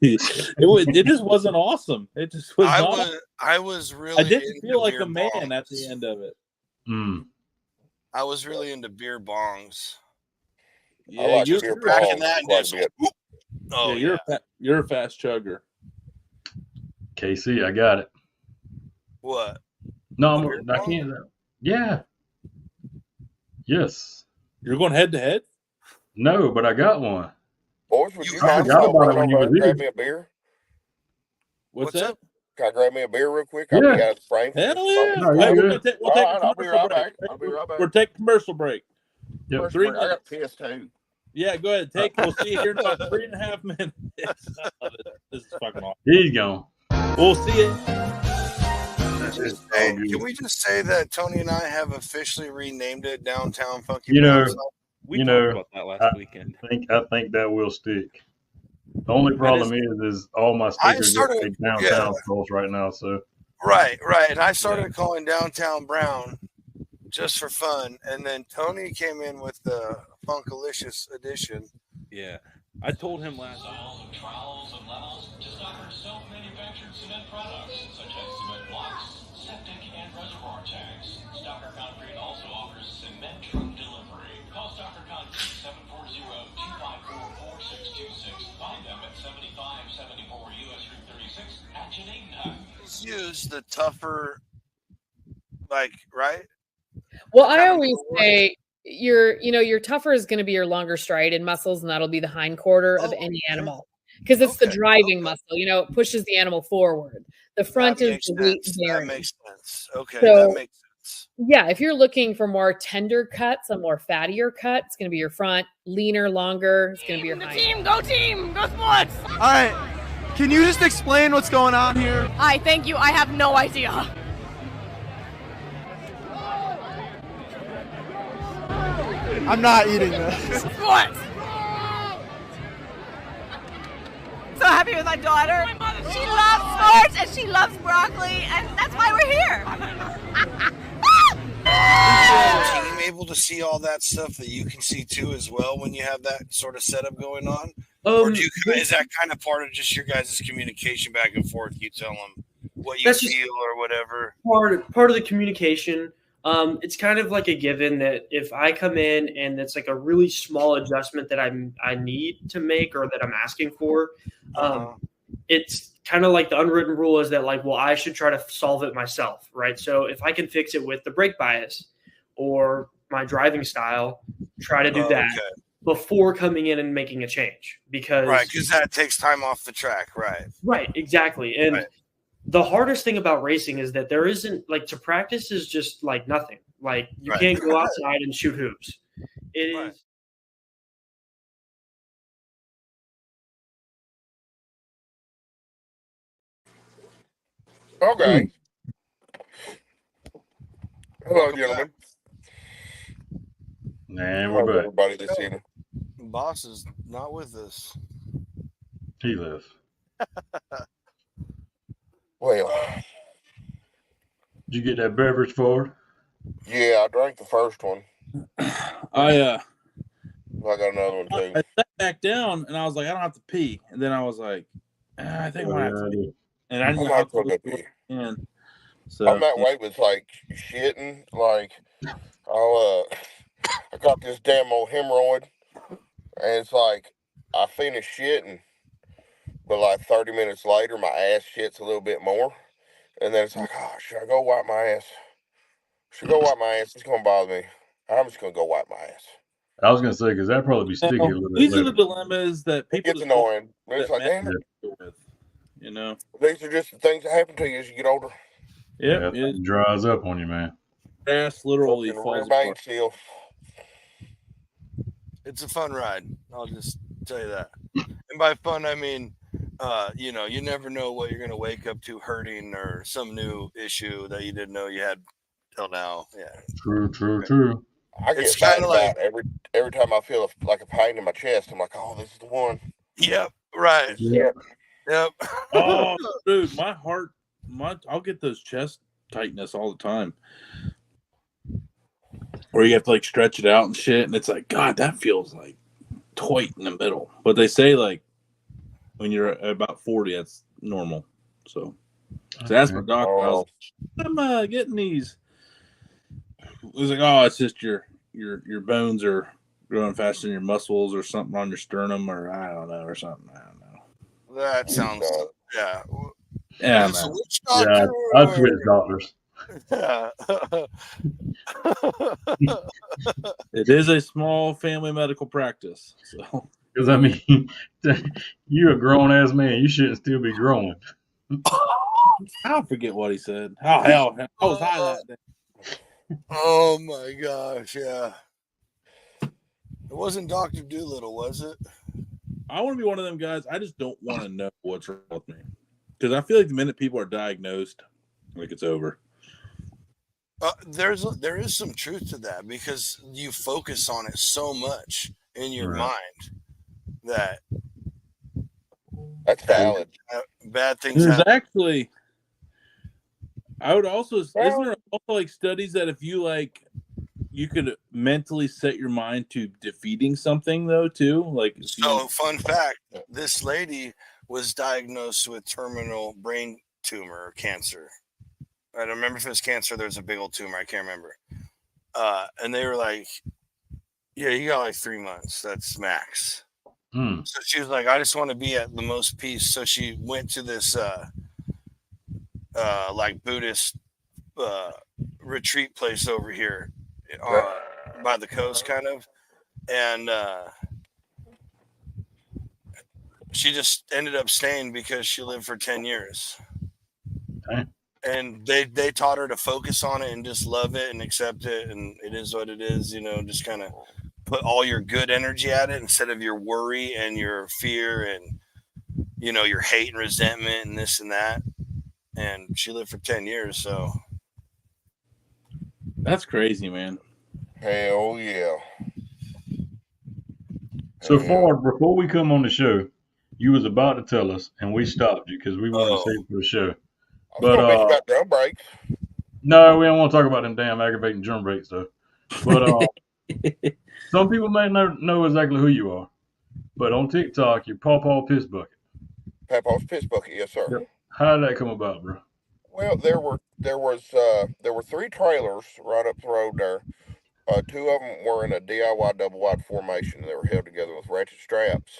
It just wasn't awesome. It just was. I was really. I didn't feel like a man at the end of it. I was really into beer bongs. Yeah, you're cracking that and just. Oh, yeah, you're a fast chugger. KC, I got it. What? No, I can't. Yeah. Yes. You're going head to head? No, but I got one. Boys, would you mind grab me a beer? What's that? Can I grab me a beer real quick? Yeah. I'll be out of frame. Hell yeah. No, we'll take I'll be right back. We'll take a commercial break. Yep. 3 I minutes. got pissed too. Yeah, go ahead. We'll see you here in about 3.5 minutes. This is fucking awesome. He's gone. We'll see you. Can we just say that Tony and I have officially renamed it Downtown Funky? We talked about that last weekend. I think that will stick. The only problem is all my stickers are downtown calls right now. So right, and I started calling Downtown Brown just for fun, and then Tony came in with the Funkalicious edition. Yeah, I told him last. Trowels and levels to Stocker self-manufactured cement products such as cement blocks, septic and reservoir tanks. Stocker Concrete also offers cement truck delivery. Call Stocker Concrete 740-254-4626. Find them at 7574 US Route 36 at Janina. Use the tougher, right? Well, I always say your tougher is going to be your longer striated muscles, and that'll be the hind quarter of any animal because it's the driving muscle. It pushes the animal forward. The front is the weight bearing. That makes sense. Okay, so, that makes sense. Yeah, if you're looking for more tender cuts, a more fattier cut, it's going to be your front. Leaner, longer, it's going to be your hind. Go team! Go sports! All right. Can you just explain what's going on here? Thank you. I have no idea. I'm not eating this. Sports! So happy with my daughter. She loves sports and she loves broccoli, and that's why we're here. Is the team able to see all that stuff that you can see too as well when you have that sort of setup going on? Or is that kind of part of just your guys' communication back and forth? You tell them what you feel or whatever. Part of the communication. It's kind of like a given that if I come in and it's like a really small adjustment that I need to make or that I'm asking for, it's kind of like the unwritten rule is that like, well, I should try to solve it myself, right? So if I can fix it with the brake bias or my driving style, try to do that before coming in and making a change because that takes time off the track, right, exactly. And the hardest thing about racing is that there isn't like to practice is just like nothing. Like you can't go outside and shoot hoops. It is. Okay. Hello, gentlemen. And How's we're back. everybody this evening? Boss is not with us. He left. Well, did you get that beverage for her? Yeah, I drank the first one. I got another one too. I sat back down and I was like, I don't have to pee. And then I was like, I think I might have to pee. And I didn't know how to pee. So I'm that way with like shitting. Like I got this damn old hemorrhoid, and it's like I finish shitting, but like 30 minutes later, my ass shits a little bit more, and then it's like, oh, should I go wipe my ass? Should I go wipe my ass? It's gonna bother me. I'm just gonna go wipe my ass. I was gonna say because that'd probably be sticky a little bit. These are the dilemmas that people. It gets annoying. It's like, damn it. You know, these are just the things that happen to you as you get older. Yeah, it dries up on you, man. Ass literally falls apart. It's a fun ride. I'll just tell you that. And by fun, I mean, you never know what you're going to wake up to hurting or some new issue that you didn't know you had till now. Yeah. True. I get kind of like every time I feel like a pain in my chest, I'm like, oh, this is the one. Yep. Right. Yep. Oh, dude, my heart, I'll get those chest tightness all the time. Where you have to like stretch it out and shit, and it's like, God, that feels like tight in the middle. But they say like when you're about 40, that's normal. So ask my doctor. I was like, I'm getting these. It was like, oh, it's just your bones are growing faster than your muscles or something on your sternum or I don't know or something. I don't know. That sounds Yeah, man. Yeah, I've switched doctors. It is a small family medical practice. So, because I mean, you're a grown ass man. You shouldn't still be growing. I'll forget what he said. Oh hell, I was high that day. Oh my gosh, yeah. It wasn't Dr. Doolittle, was it? I want to be one of them guys. I just don't want to know what's wrong with me because I feel like the minute people are diagnosed, like it's over. There is some truth to that because you focus on it so much in your mind that that's valid. Bad things There's happen. actually, I would also isn't there also like studies that if you like, you could mentally set your mind to defeating something though too. Like so, fun fact: this lady was diagnosed with terminal brain tumor or cancer. I don't remember if it was cancer. There's a big old tumor. I can't remember. And they were like, yeah, you got like 3 months. That's max. So she was like, I just want to be at the most peace. So she went to this like Buddhist retreat place over here by the coast kind of. And she just ended up staying because she lived for 10 years. Okay. And they taught her to focus on it and just love it and accept it. And it is what it is, just kind of put all your good energy at it instead of your worry and your fear and, your hate and resentment and this and that. And she lived for 10 years. So that's crazy, man. Hell yeah. So far, before we come on the show, you was about to tell us, and we stopped you because we wanted to save it for the show. I was going to mention about drum brakes. No, we don't want to talk about them damn aggravating drum brakes, though. But some people may not know exactly who you are. But on TikTok, you're Paw Piss Bucket. Papa's Piss Bucket, yes, sir. Yep. How did that come about, bro? Well, there were 3 trailers right up the road there. 2 of them were in a DIY double wide formation. They were held together with ratchet straps.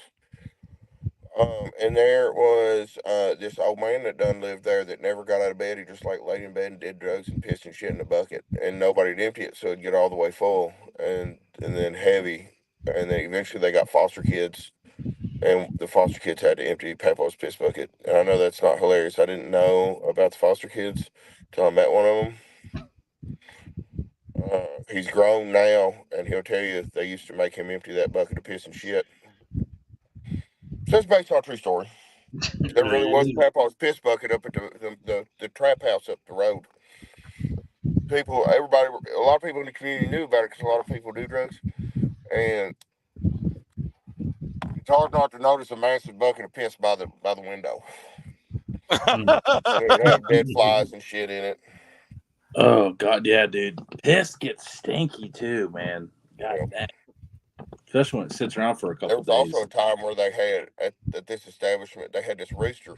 And there was this old man that done lived there that never got out of bed. He just like laid in bed and did drugs and pissed and shit in the bucket, and nobody'd empty it, so it'd get all the way full and then heavy, and then eventually they got foster kids, and the foster kids had to empty Papa's Piss Bucket. And I know that's not hilarious. I didn't know about the foster kids till I met one of them. He's grown now, and he'll tell you they used to make him empty that bucket of piss and shit. So it's based on a true story. There really was Papa's Piss Bucket up at the trap house up the road. A lot of people in the community knew about it because a lot of people do drugs. And it's hard not to notice a massive bucket of piss by the window. It had dead flies and shit in it. Oh God, yeah, dude. Piss gets stinky too, man. God dang. Especially when it sits around for a couple days. There was also a time where they had at this establishment, they had this rooster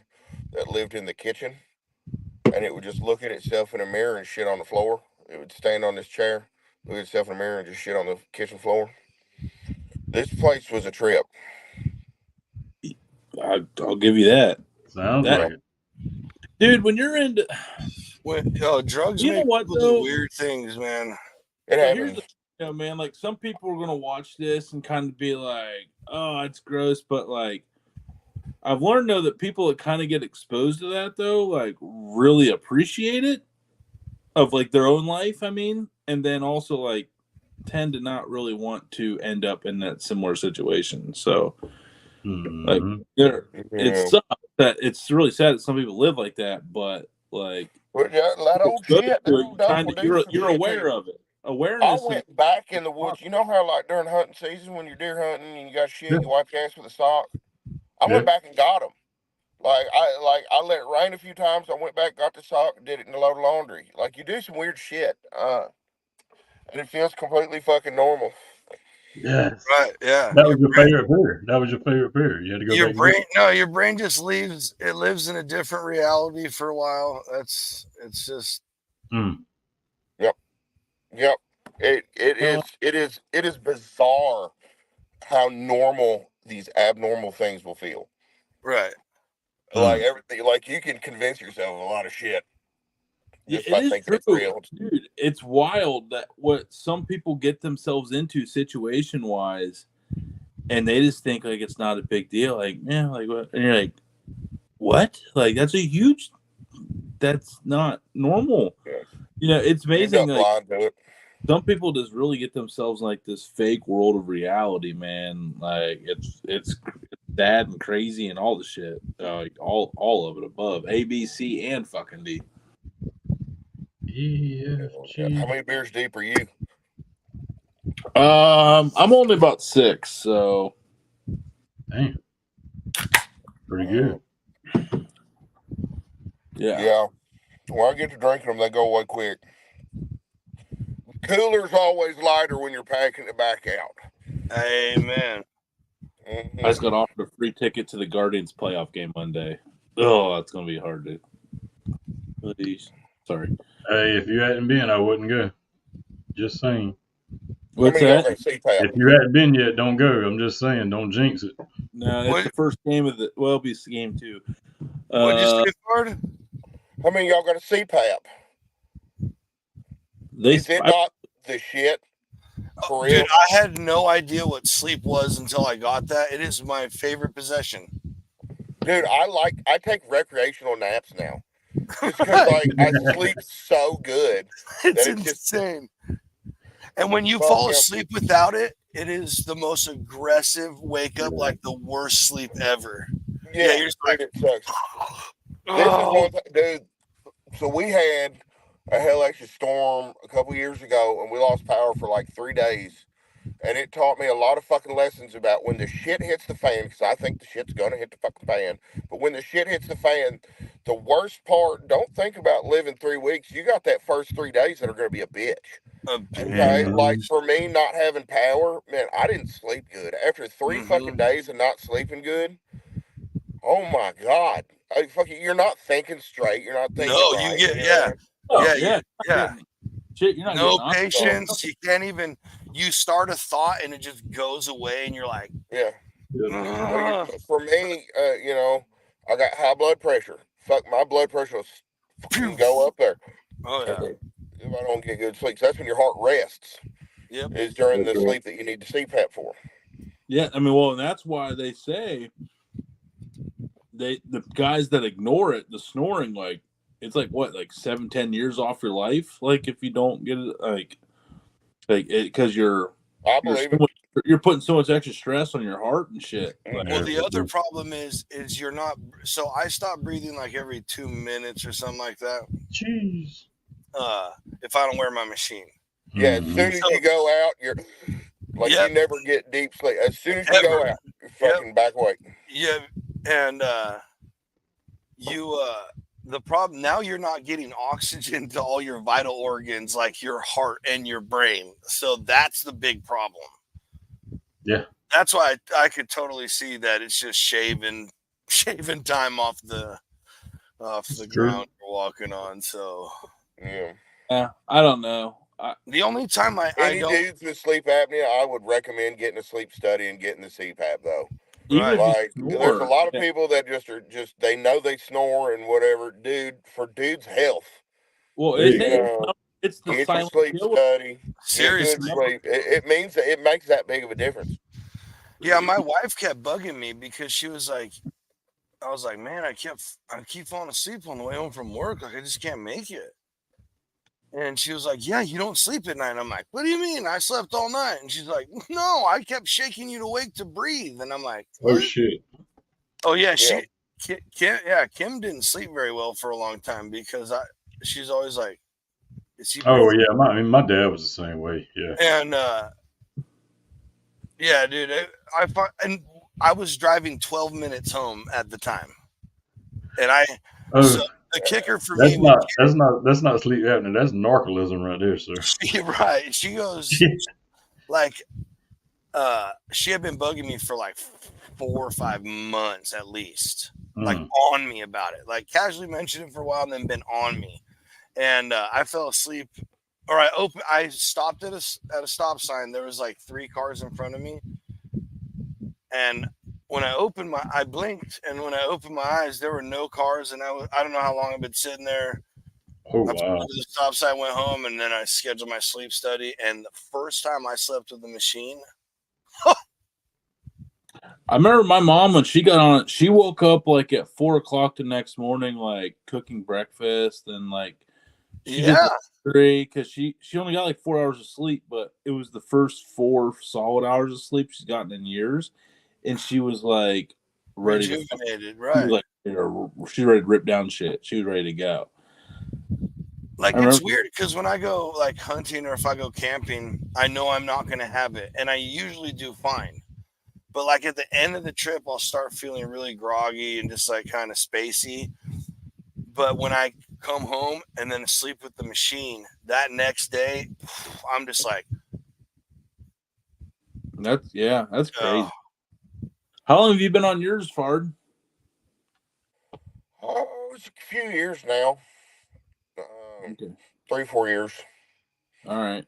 that lived in the kitchen, and it would just look at itself in a mirror and shit on the floor. It would stand on this chair, look at itself in a mirror, and just shit on the kitchen floor. This place was a trip. I'll give you that. Sounds like it. Dude, when you're into drugs, you know make what, people though? do weird things, man. It happens. Here's the, man, like some people are gonna watch this and kind of be like, "Oh, it's gross," but like, I've learned though that people that kind of get exposed to that though, like, really appreciate it of like their own life. I mean, and then also like tend to not really want to end up in that similar situation. So, like, it's that it's really sad that some people live like that, but like, that old shit. You're aware of it. Awareness. I went back in the woods. You know how like during hunting season when you're deer hunting and you got shit, you wipe your ass with a sock. I went back and got them. I let it rain a few times. I went back, got the sock, did it in a load of laundry. Like you do some weird shit, and it feels completely fucking normal. Yes. Right. Yeah. That was your favorite pair. That was your favorite pair. You had to go Your back. brain, your brain just lives in a different reality for a while. It's just. Yep. It is bizarre how normal these abnormal things will feel. Right. Like everything, like you can convince yourself of a lot of shit. Yeah, it is true. Dude, it's wild that what some people get themselves into situation wise, and they just think like it's not a big deal. Like, yeah, like what? And you're like, what? Like that's not normal. Yeah. You know, it's amazing. Like some people just really get themselves in like this fake world of reality, man. Like it's bad and crazy and all the shit. Like all of it above A, B, C, and fucking D. How many beers deep are you? I'm only about 6, so damn, pretty good. Yeah. When I get to drinking them, they go away quick. Cooler's always lighter when you're packing it back out. Amen. I just got offered a free ticket to the Guardians playoff game Monday. Oh, that's gonna be hard, dude. Please. Sorry. Hey, if you hadn't been, I wouldn't go. Just saying. What's that? If you hadn't been yet, don't go. I'm just saying, don't jinx it. No, it's the first game of the. Well, it'll be game 2. What'd you say, Ford? How many of y'all got a CPAP? Is it not the shit? For real? Dude, I had no idea what sleep was until I got that. It is my favorite possession. Dude, I take recreational naps now. Just because I sleep so good. It's insane. And when you fall asleep without it, it is the most aggressive wake up, like the worst sleep ever. Yeah, you're just like, it sucks. This is one thing, dude. So we had a hellacious storm a couple years ago, and we lost power for like 3 days. and it taught me a lot of fucking lessons about when the shit hits the fan, because I think the shit's gonna hit the fucking fan. But when the shit hits the fan, the worst part, don't think about living 3 weeks. You got that first 3 days that are gonna be a bitch. Okay, like for me, not having power, man, I didn't sleep good. After 3 fucking days of not sleeping good, oh my god, you're not thinking straight. You're not thinking No, right. you get know? Oh, yeah. Shit, you're not No getting patience. You can't even. You start a thought and it just goes away, and you're like, yeah. "Ugh." For me, I got high blood pressure. Fuck, my blood pressure will fucking go up there. Oh yeah. If I don't get good sleep, so that's when your heart rests. Yep. Is during the sleep that you need the CPAP for. Yeah, I mean, well, and that's why they say the guys that ignore it, the snoring, like it's like what, like 7-10 years off your life, like if you don't get it, like it, because you're putting so much extra stress on your heart and shit. Like, Well, the other problem is you're not. So I stop breathing like every 2 minutes or something like that. Jeez. If I don't wear my machine. Yeah, as soon as you go out, you're like you never get deep sleep. As soon as you go out, you're fucking back awake. Yeah, and the problem now, you're not getting oxygen to all your vital organs like your heart and your brain. So that's the big problem. Yeah. That's why I could totally see that it's just shaving time off the ground you're walking on. So yeah, I don't know. The only time any dudes with sleep apnea, I would recommend getting a sleep study and getting the CPAP though. Even like there's a lot of people that just they know they snore and whatever, dude. For dudes' health, well, it's the get your silent sleep killer. study. Seriously, get good sleep. It means that it makes that big of a difference. Yeah, my wife kept bugging me because she was like, I was like, man, I keep falling asleep on the way home from work. Like I just can't make it. And she was like, yeah, you don't sleep at night. I'm like, what do you mean? I slept all night. And she's like, no, I kept shaking you to wake to breathe. And I'm like, what? Oh shit. Oh yeah, Kim didn't sleep very well for a long time because she's always like, is he breathing? Oh yeah, my dad was the same way. Yeah. And yeah, dude, I was driving 12 minutes home at the time, and so the kicker for me that's not sleep apnea. That's narcolism right there, sir. Right. She goes like she had been bugging me for like 4 or 5 months at least, like on me about it, like casually mentioned it for a while and then been on me. And I fell asleep, or I stopped at a stop sign. There was like 3 cars in front of me, and when I blinked, and when I opened my eyes, there were no cars, and I don't know how long I've been sitting there. Oh I wow! pulled to the stop sign, went home, and then I scheduled my sleep study. And the first time I slept with the machine, I remember my mom when she got on it. She woke up like at 4 o'clock the next morning, like cooking breakfast, and like she did because she only got like 4 hours of sleep, but it was the first 4 solid hours of sleep she's gotten in years, and she was like ready rejuvenated, right? She's ready to rip down shit. She was ready to go. Like it's weird because when I go like hunting or if I go camping, I know I'm not going to have it, and I usually do fine. But like at the end of the trip, I'll start feeling really groggy and just like kind of spacey. But when I come home and then sleep with the machine, that next day, I'm just like, that's crazy. How long have you been on yours, Fard? Oh, it's a few years now. 3-4 years. All right.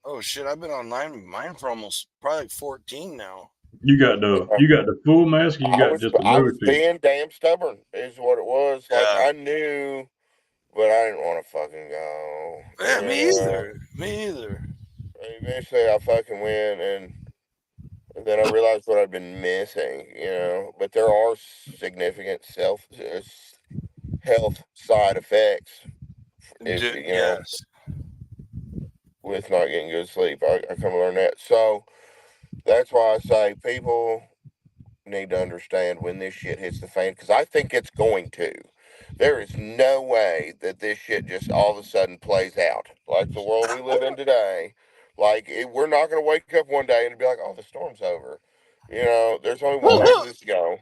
Oh shit! I've been online mine for almost probably like 14 now. You got the full mask, or you got just the I lower was piece? being damn stubborn, is what it was. Like I knew, but I didn't want to fucking go. Yeah, me either. Eventually, I fucking went, and then I realized what I'd been missing. But there are significant health side effects. If with not getting good sleep, I come to learn that. So that's why I say people need to understand when this shit hits the fan, because I think it's going to. There is no way that this shit just all of a sudden plays out like the world we live in today. Like we're not going to wake up one day and be like, "Oh, the storm's over." You know, there's only one way for this to go.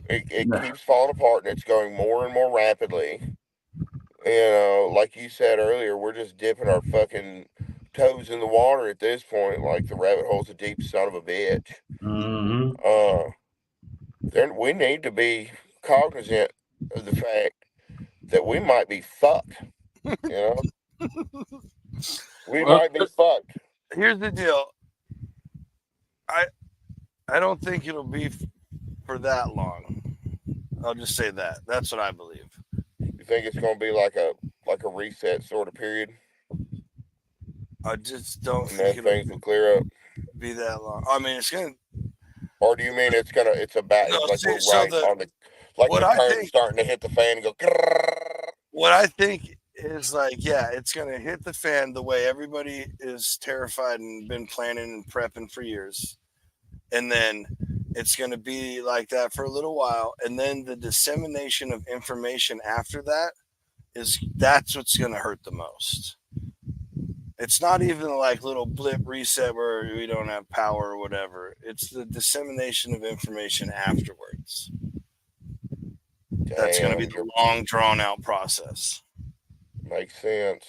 It keeps falling apart, and it's going more and more rapidly. You know, like you said earlier, we're just dipping our fucking toes in the water at this point. Like the rabbit hole's a deep son of a bitch. Mm-hmm. Then we need to be cognizant of the fact that we might be fucked. You know, we Well, might be fucked. Here's the deal. I don't think it'll be for that long. I'll just say that. That's what I believe. You think it's going to be like a reset sort of period, I just don't and then think things will clear up? be that long. I mean, it's gonna. Or do you mean it's like See, we're so right on the what I curtain's think starting to hit the fan and go? what I think is like, yeah, it's gonna hit the fan the way everybody is terrified and been planning and prepping for years, and then it's gonna be like that for a little while, and then the dissemination of information after that's what's gonna hurt the most. It's not even like little blip reset where we don't have power or whatever. It's the dissemination of information afterwards. That's going to be the long, drawn out process. Makes sense.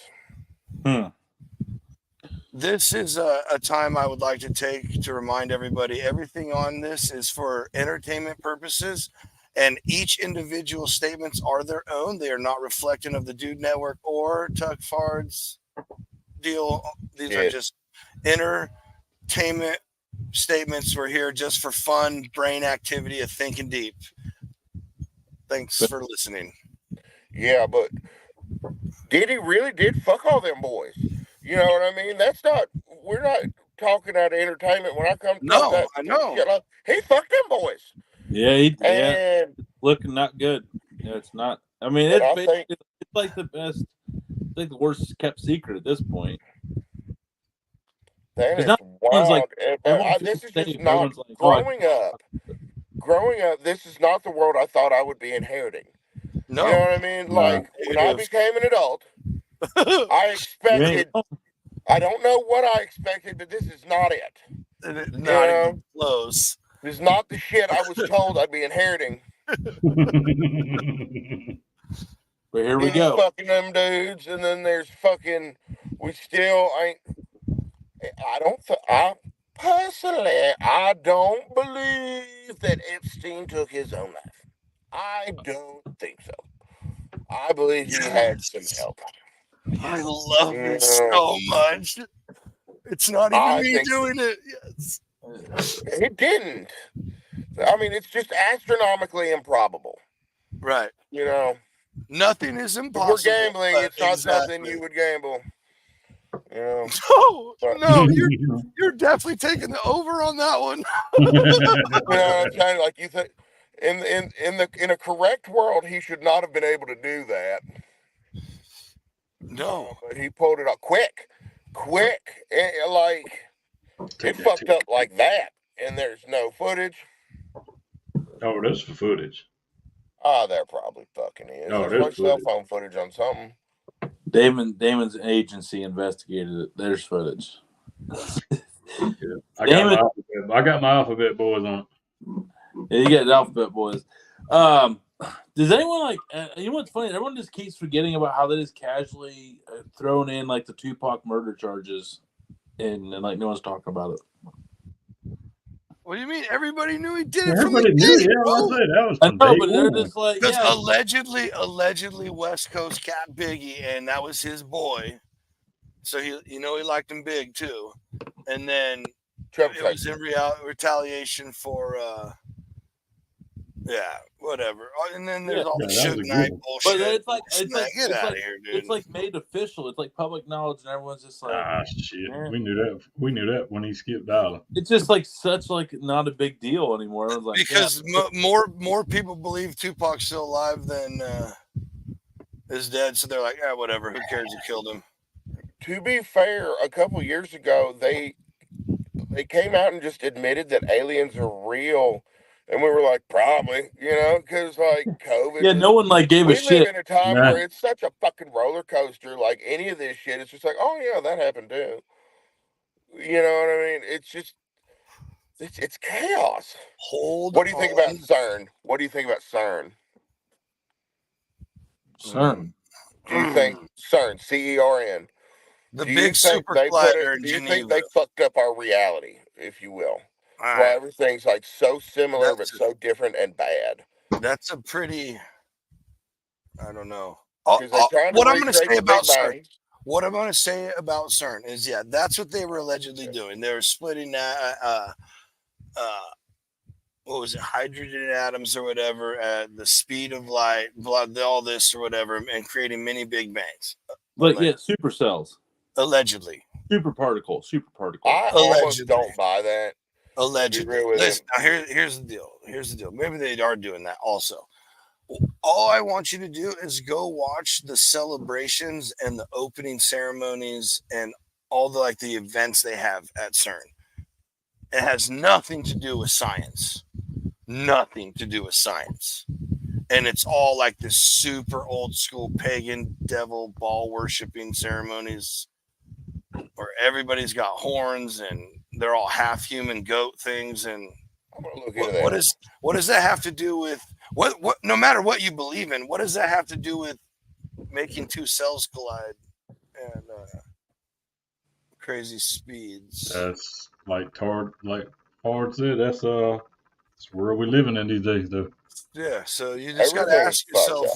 This is a time I would like to take to remind everybody everything on this is for entertainment purposes, and each individual statements are their own. They are not reflecting of the Dude Network or Tuck Fard's deal. These are just entertainment statements. We're here just for fun, brain activity, of thinking deep. Thanks for listening. Yeah, but D.A.D really did fuck all them boys. You know what I mean? We're not talking out of entertainment when I come to that. I know. Shit, like, he fucked them boys. Yeah, looking not good. Yeah, it's not. I mean, it's like the best. It's like the worst kept secret at this point. That is wild. This is just not like, growing up. This is not the world I thought I would be inheriting. No. You know what I mean? Like when I became an adult, I expected. I don't know what I expected, but this is not it. Not even close. This is not the shit I was told I'd be inheriting. But here we go. Fucking them dudes, and then there's fucking. We still ain't. I personally, I don't believe that Epstein took his own life. I don't think so. I believe he had some help. I love it so much. It's not even me doing it. Yes. It didn't. I mean, it's just astronomically improbable. Right. You know. Nothing is impossible. If we're gambling, it's not something you would gamble. You know. No, you're definitely taking the over on that one. You know what I'm saying? Like you think in a correct world, he should not have been able to do that. No, but he pulled it up quick. It fucked up like that, and there's no footage. Oh, there's footage. Oh, there probably fucking is. No, there's like cell phone footage on something. Damon's agency investigated it. There's footage. I got my alphabet boys on. Yeah, you got the alphabet boys. Does anyone you know what's funny? Everyone just keeps forgetting about how they just casually thrown in like the Tupac murder charges, and like no one's talking about it. What do you mean? Everybody knew he did it. Everybody knew. That was. I know, but they're just like allegedly West Coast cat Biggie, and that was his boy. So he liked him big too, and then it was in retaliation for. Yeah, whatever. And then there's all the Suge Knight bullshit. But get out of here, dude. It's like made official. It's like public knowledge, and everyone's just like, shit. Man. We knew that. We knew that when he skipped Dollar. It's just like such like not a big deal anymore. It was like because more people believe Tupac's still alive than is dead. So they're like, yeah, whatever. Who cares? Who killed him? To be fair, a couple years ago, they came out and just admitted that aliens are real. And we were like, probably, because like COVID. Yeah, no one like gave a shit. We live in a time where it's such a fucking roller coaster. Like any of this shit, it's just like, oh yeah, that happened too. You know what I mean? It's just it's chaos. Hold What do you think about on. CERN? What do you think about CERN? CERN. Do you think CERN, CERN? The Do you big think super they put it? collider in Do you think Geneva. they fucked up our reality, if you will? All That's why right. everything's like so similar but That's so different and bad. that's a pretty. I don't know. Because they're trying to What I'm going to recreate say the Big about CERN. Bang. What I'm going to say about CERN is, yeah, that's what they were allegedly doing. They were splitting what was it, hydrogen atoms or whatever at the speed of light, all this or whatever, and creating mini Big Bangs. But yeah, supercells, Allegedly. super particle. I almost don't buy that. Allegedly. To be real with Listen, you. now here's the deal. Here's the deal. Maybe they are doing that also. All I want you to do is go watch the celebrations and the opening ceremonies and all the the events they have at CERN. It has nothing to do with science. Nothing to do with science. And it's all like this super old school pagan devil ball worshiping ceremonies where everybody's got horns and they're all half human goat things. And I'm gonna look into that. what does that have to do with what no matter what you believe in, what does that have to do with making two cells collide and crazy speeds? That's like Hard said. That's where we living in these days, though. Yeah, so you just got to ask yourself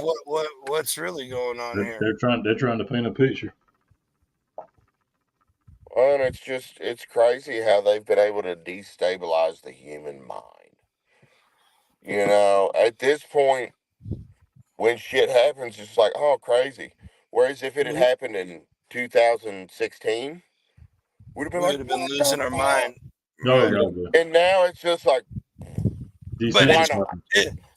what's really going on here. They're trying to paint a picture. Well, and it's crazy how they've been able to destabilize the human mind. You know, at this point, when shit happens, it's like, oh, crazy. Whereas if it had happened in 2016, we'd have been we like, would have been losing our mind. No, and now it's just like, but why not?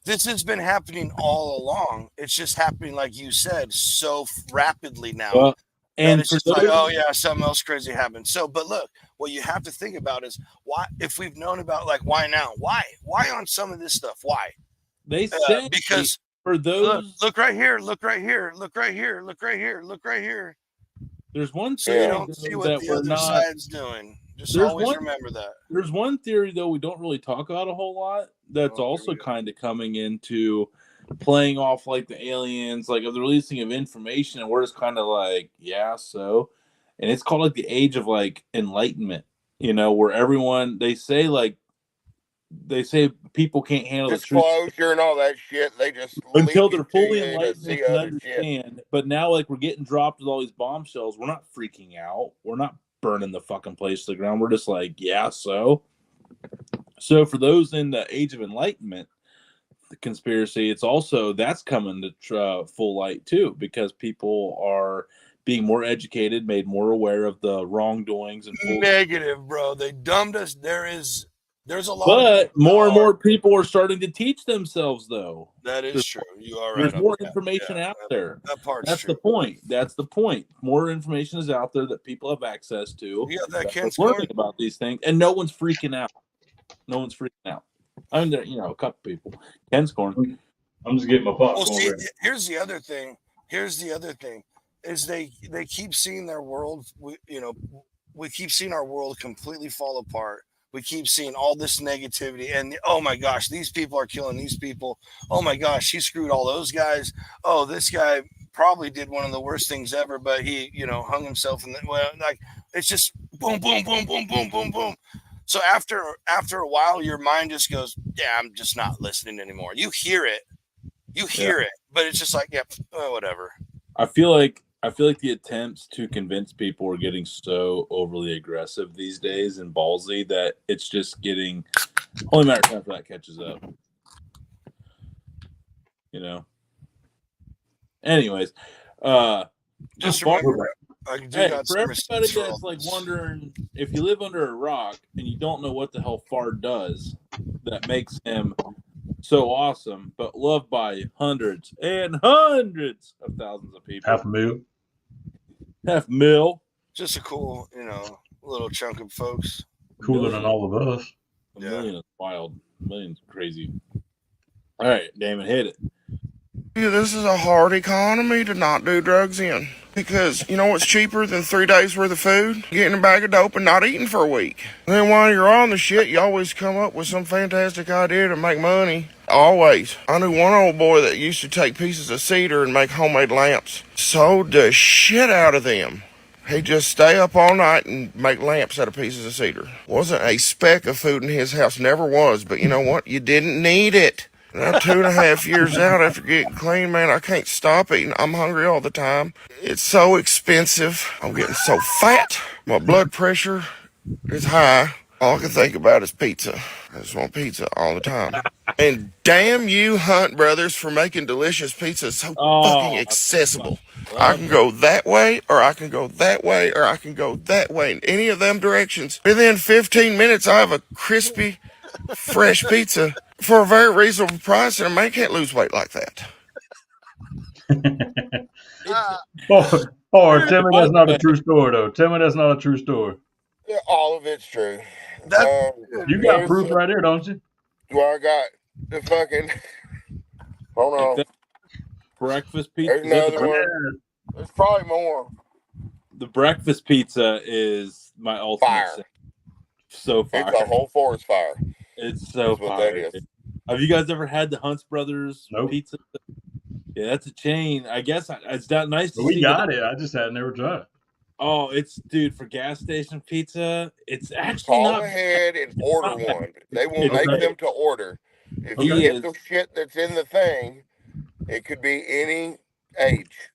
This has been happening all along. It's just happening, like you said, so rapidly now. Well, and it's just like, oh yeah, something else crazy happened. So, but look, what you have to think about is why, if we've known about why now? Why on some of this stuff? Why? They say because for those look right here, look right here, look right here, look right here, look right here. There's one so you don't see what the other side's doing. Just always remember that. There's one theory though we don't really talk about a whole lot that's also kind of coming into playing off like the aliens, like of the releasing of information, and we're just kind of like, yeah, so, and it's called like the age of like enlightenment, where everyone they say people can't handle disclosure the truth and all that shit. They just until they're fully enlightened and and understand. But now, like, we're getting dropped with all these bombshells. We're not freaking out. We're not burning the fucking place to the ground. We're just like, yeah, so. So for those in the age of enlightenment, the conspiracy, it's also that's coming to full light too, because people are being more educated, made more aware of the wrongdoings and negative, bro. They dumbed us. There's a lot, but more and more people are starting to teach themselves, though. That is true. You are right. There's more information out there. That part's That's true. the point. That's the point. More information is out there that people have access to. You got that Ken's learning about these things, and no one's freaking out. No one's freaking out. I mean, a couple people. Ken's corn. I'm just getting my popcorn. Well, see, here's the other thing. Is they keep seeing their world. We keep seeing our world completely fall apart. We keep seeing all this negativity, and oh my gosh, these people are killing these people. Oh my gosh, he screwed all those guys. Oh, this guy probably did one of the worst things ever, but he, hung himself. And it's just boom, boom, boom, boom, boom, boom, boom. So after a while, your mind just goes, yeah, I'm just not listening anymore. You hear it, but it's just like, yeah, whatever. I feel like the attempts to convince people are getting so overly aggressive these days and ballsy that it's just getting only a matter of time for that catches up. Anyways, just remember, for everybody that's like wondering if you live under a rock and you don't know what the hell Fard does that makes him so awesome, but loved by hundreds and hundreds of thousands of people. Half mil. Just a cool, little chunk of folks. Cooler than all of us. A million is wild. A million's crazy. All right, Damon, hit it. This is a hard economy to not do drugs in. Because you know what's cheaper than 3 days worth of food? Getting a bag of dope and not eating for a week. And then while you're on the shit, you always come up with some fantastic idea to make money. Always. I knew one old boy that used to take pieces of cedar and make homemade lamps. Sold the shit out of them. He'd just stay up all night and make lamps out of pieces of cedar. Wasn't a speck of food in his house, never was, but you know what? You didn't need it. Now 2.5 years out after getting clean, man, I can't stop eating. I'm hungry all the time. It's so expensive. I'm getting so fat. My blood pressure is high. All I can think about is pizza. I just want pizza all the time. And damn you, Hunt Brothers, for making delicious pizza so fucking accessible. I can go that way, or I can go that way, or I can go that way. In any of them directions. Within 15 minutes, I have a crispy, fresh pizza for a very reasonable price, and a man can't lose weight like that. Or tell me that's not a true story, though. Tell me that's not a true story. Yeah, all of it's true. You got proof right here, don't you? Well, I got the fucking. Hold on. Breakfast pizza. There's another one. There's probably more. The breakfast pizza is my ultimate fire. Sin. So fire. It's a whole forest fire. It's so That's what fire. that is. Have you guys ever had the Hunts Brothers pizza? Yeah, that's a chain. I guess it's not nice to see. We got it. I just had never tried. Oh, dude, for gas station pizza, it's actually Call not ahead and order one. They will make them to order. If you get the shit that's in the thing, it could be any age.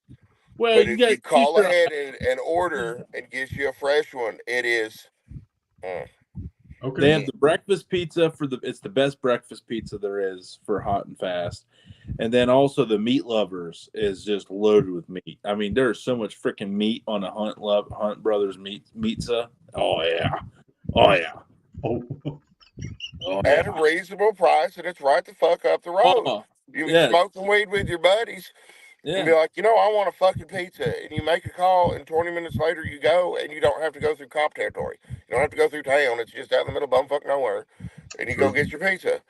Well, but if you call ahead and order and gives you a fresh one, it is. Okay. They have the breakfast pizza it's the best breakfast pizza there is for hot and fast. And then also the Meat Lovers is just loaded with meat. I mean, there's so much freaking meat on a Hunt Brothers pizza. Oh yeah. Oh yeah. At a reasonable price, and it's right the fuck up the road. You can smoke some weed with your buddies. And be like, I want a fucking pizza. And you make a call, and 20 minutes later you go, and you don't have to go through cop territory. You don't have to go through town. It's just out in the middle of bumfuck nowhere. And you go get your pizza.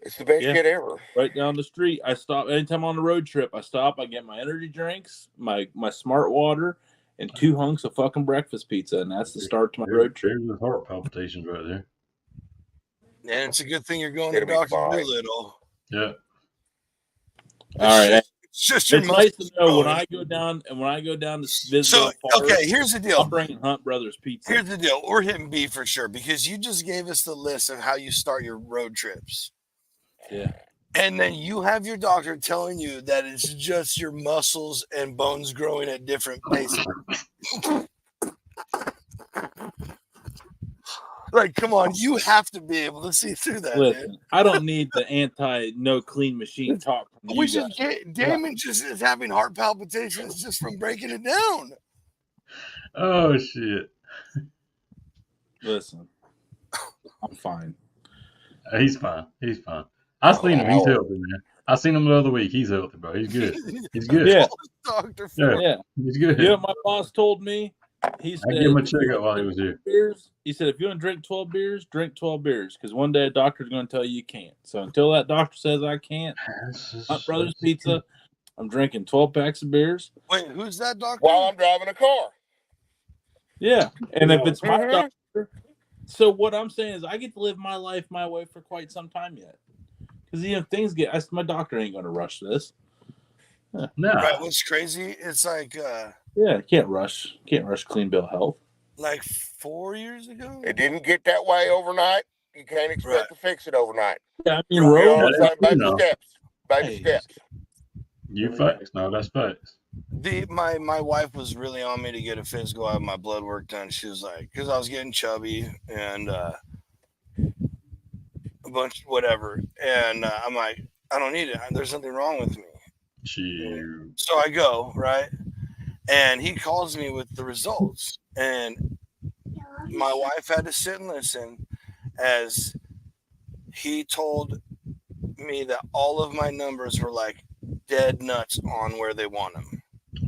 It's the best shit ever. Right down the street. I stop anytime on the road trip. I get my energy drinks, my smart water, and 2 hunks of fucking breakfast pizza. And that's the start to my road trip. There's the heart palpitations right there. And it's a good thing you're going to Dr. Doolittle. Yeah. All right. It's nice to know when I go down to visit. So, okay, here's the deal. I'm bringing Hunt Brothers pizza. Here's the deal. We're hitting B for sure because you just gave us the list of how you start your road trips. Yeah. And then you have your doctor telling you that it's just your muscles and bones growing at different paces. Like, come on, you have to be able to see through that. Listen, man. I don't need the no clean machine talk. We just get Damon just is having heart palpitations just from breaking it down. Oh shit! Listen, I'm fine. He's fine. He's fine. I seen him. He's healthy, man. I seen him the other week. He's healthy, bro. He's good. He's good. Yeah. Yeah. He's good. You know what my boss told me? He said, I gave him a checkup while he was here. He said, if you want to drink 12 beers, drink 12 beers. Because one day a doctor's going to tell you can't. So until that doctor says I can't, Hunt Brothers Pizza, I'm drinking 12 packs of beers. Wait, who's that doctor? While I'm driving a car. Yeah. And if it's my doctor, so what I'm saying is I get to live my life my way for quite some time yet. Because things my doctor ain't going to rush this. No. Right, what's crazy? It's like can't rush clean bill health. Like 4 years ago? It didn't get that way overnight. You can't expect to fix it overnight. Yeah, I mean, baby steps. Baby steps. You facts. No, that's facts. My wife was really on me to get a physical, have my blood work done. She was like, because I was getting chubby and a bunch whatever. And I'm like, I don't need it. There's nothing wrong with me. Shoot. So I go, right? And he calls me with the results. And my wife had to sit and listen as he told me that all of my numbers were like dead nuts on where they want them.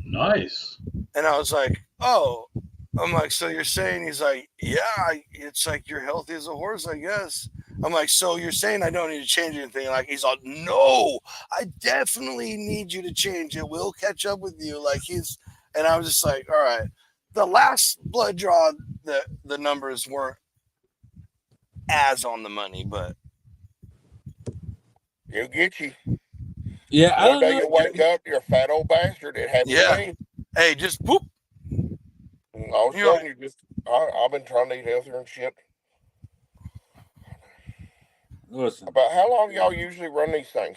Nice. And I was like, oh. I'm like, so you're saying? He's like, yeah, it's like you're healthy as a horse, I guess. I'm like, so you're saying I don't need to change anything? Like, he's like, no, I definitely need you to change. It will catch up with you. Like, And I was just like, all right. The last blood draw, the numbers weren't as on the money, but He'll get you. Yeah, I One don't day know. you'll wake up, you're a fat old bastard. It happened yeah. to me. Hey, just whoop. All of a You're sudden, you just, I've been trying to eat healthier and shit. Listen, About how long y'all usually run these things?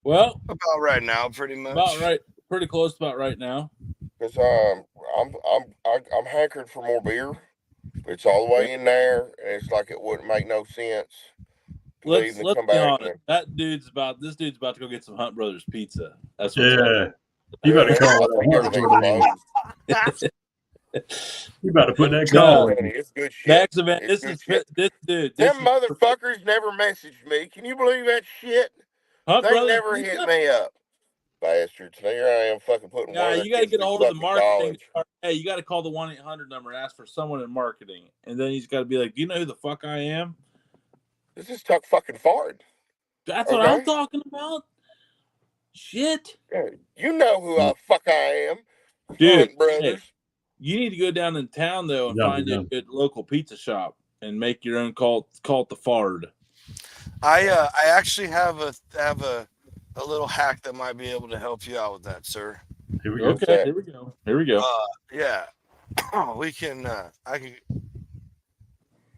well, About right now, pretty much. about right, pretty close to about right now. Because I'm hankering for more beer. It's all the way in there, and it's like it wouldn't make no sense to leave and Let's come be back. honest. This dude's about to go get some Hunt Brothers pizza. That's what's Yeah. You better I call it think a everything's hard closed. You better put that No. call Honey, in. it's good shit. Next event. It's This good is shit. this dude. Them This is motherfuckers never messaged me. Can you believe that shit? Hunt They Brothers never pizza? hit me up. Bastards. Here I am fucking putting Yeah, work you got to into get a hold of the fucking marketing. college. Hey, you got to call the 1-800 number, ask for someone in marketing, and then he's got to be like, "Do you know who the fuck I am?" This is Tuck fucking Ford. That's what I'm Okay? talking about. Shit, Yeah, you know who the fuck I am. dude. Hunt Hey, Brothers. you need to go down in town though and find a good local pizza shop and make your own. Call it the Fard. I actually have a little hack that might be able to help you out with that, sir. Here we go. Okay, here we go. Here we go. Yeah. We can I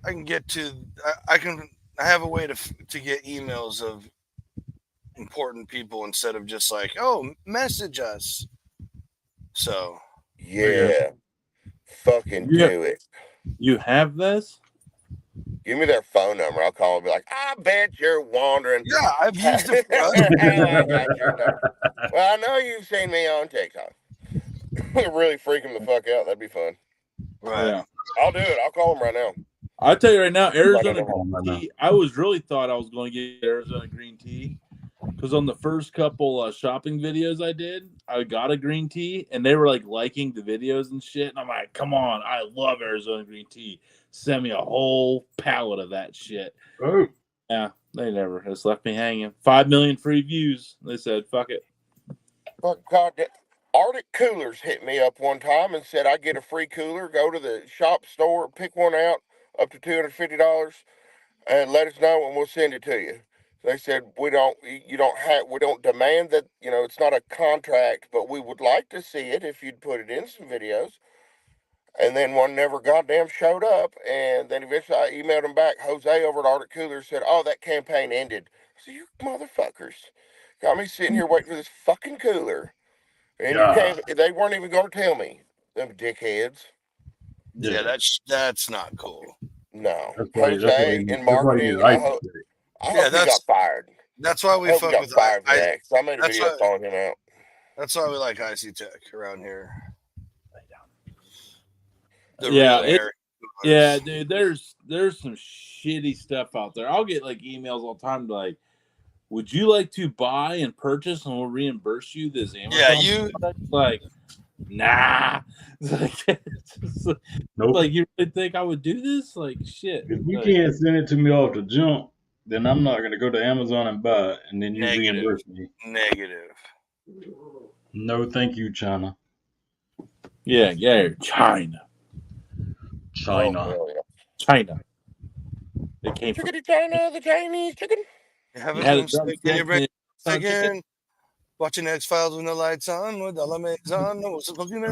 can get to I have a way to get emails of important people instead of just like, oh, message us. So Yeah. Fucking do it. You have this? Give me their phone number. I'll call and be like, I bet you're wondering. yeah, I've used it for us. how I got your number. Well, I know you've seen me on TikTok. Really freak them the fuck out. That'd be fun. Right. Yeah. I'll do it. I'll call them right now. I'll tell you right now, Arizona Right green tea. I was really thought I was going to get Arizona green tea because on the first couple shopping videos I did, I got a green tea and they were like liking the videos and shit. And I'm like, come on, I love Arizona green tea. Send me a whole pallet of that shit. Oh. Yeah, they never just left me hanging. 5 million free views. They said, fuck it. But God, Arctic Coolers hit me up one time and said I get a free cooler. Go to the shop store, pick one out, up to $250, and let us know, and we'll send it to you. They said we don't demand that, it's not a contract, but we would like to see it if you'd put it in some videos. And then one never goddamn showed up, and then eventually I emailed him back. Jose over at Arctic Coolers said, "Oh, that campaign ended." So you motherfuckers got me sitting here waiting for this fucking cooler. And they weren't even going to tell me. Them dickheads. Yeah, that's not cool. No. That's Jose in marketing, I hope he got fired. That's why we I hope fuck he got with fired for that. I made a that's video why- calling him out. That's why we like IC Tech around here. Yeah, dude. There's some shitty stuff out there. I'll get like emails all the time like, would you like to buy and purchase and we'll reimburse you this Amazon product? Like, nah. Nope. Like, you really think I would do this? Like, shit. If you can't send it to me off the jump, then I'm not going to go to Amazon and buy it, and then you reimburse me. Negative. No, thank you, China. Yeah, China. Oh, China. They came from China, the Chinese chicken. Watching X Files when the lights on, with all the lights on.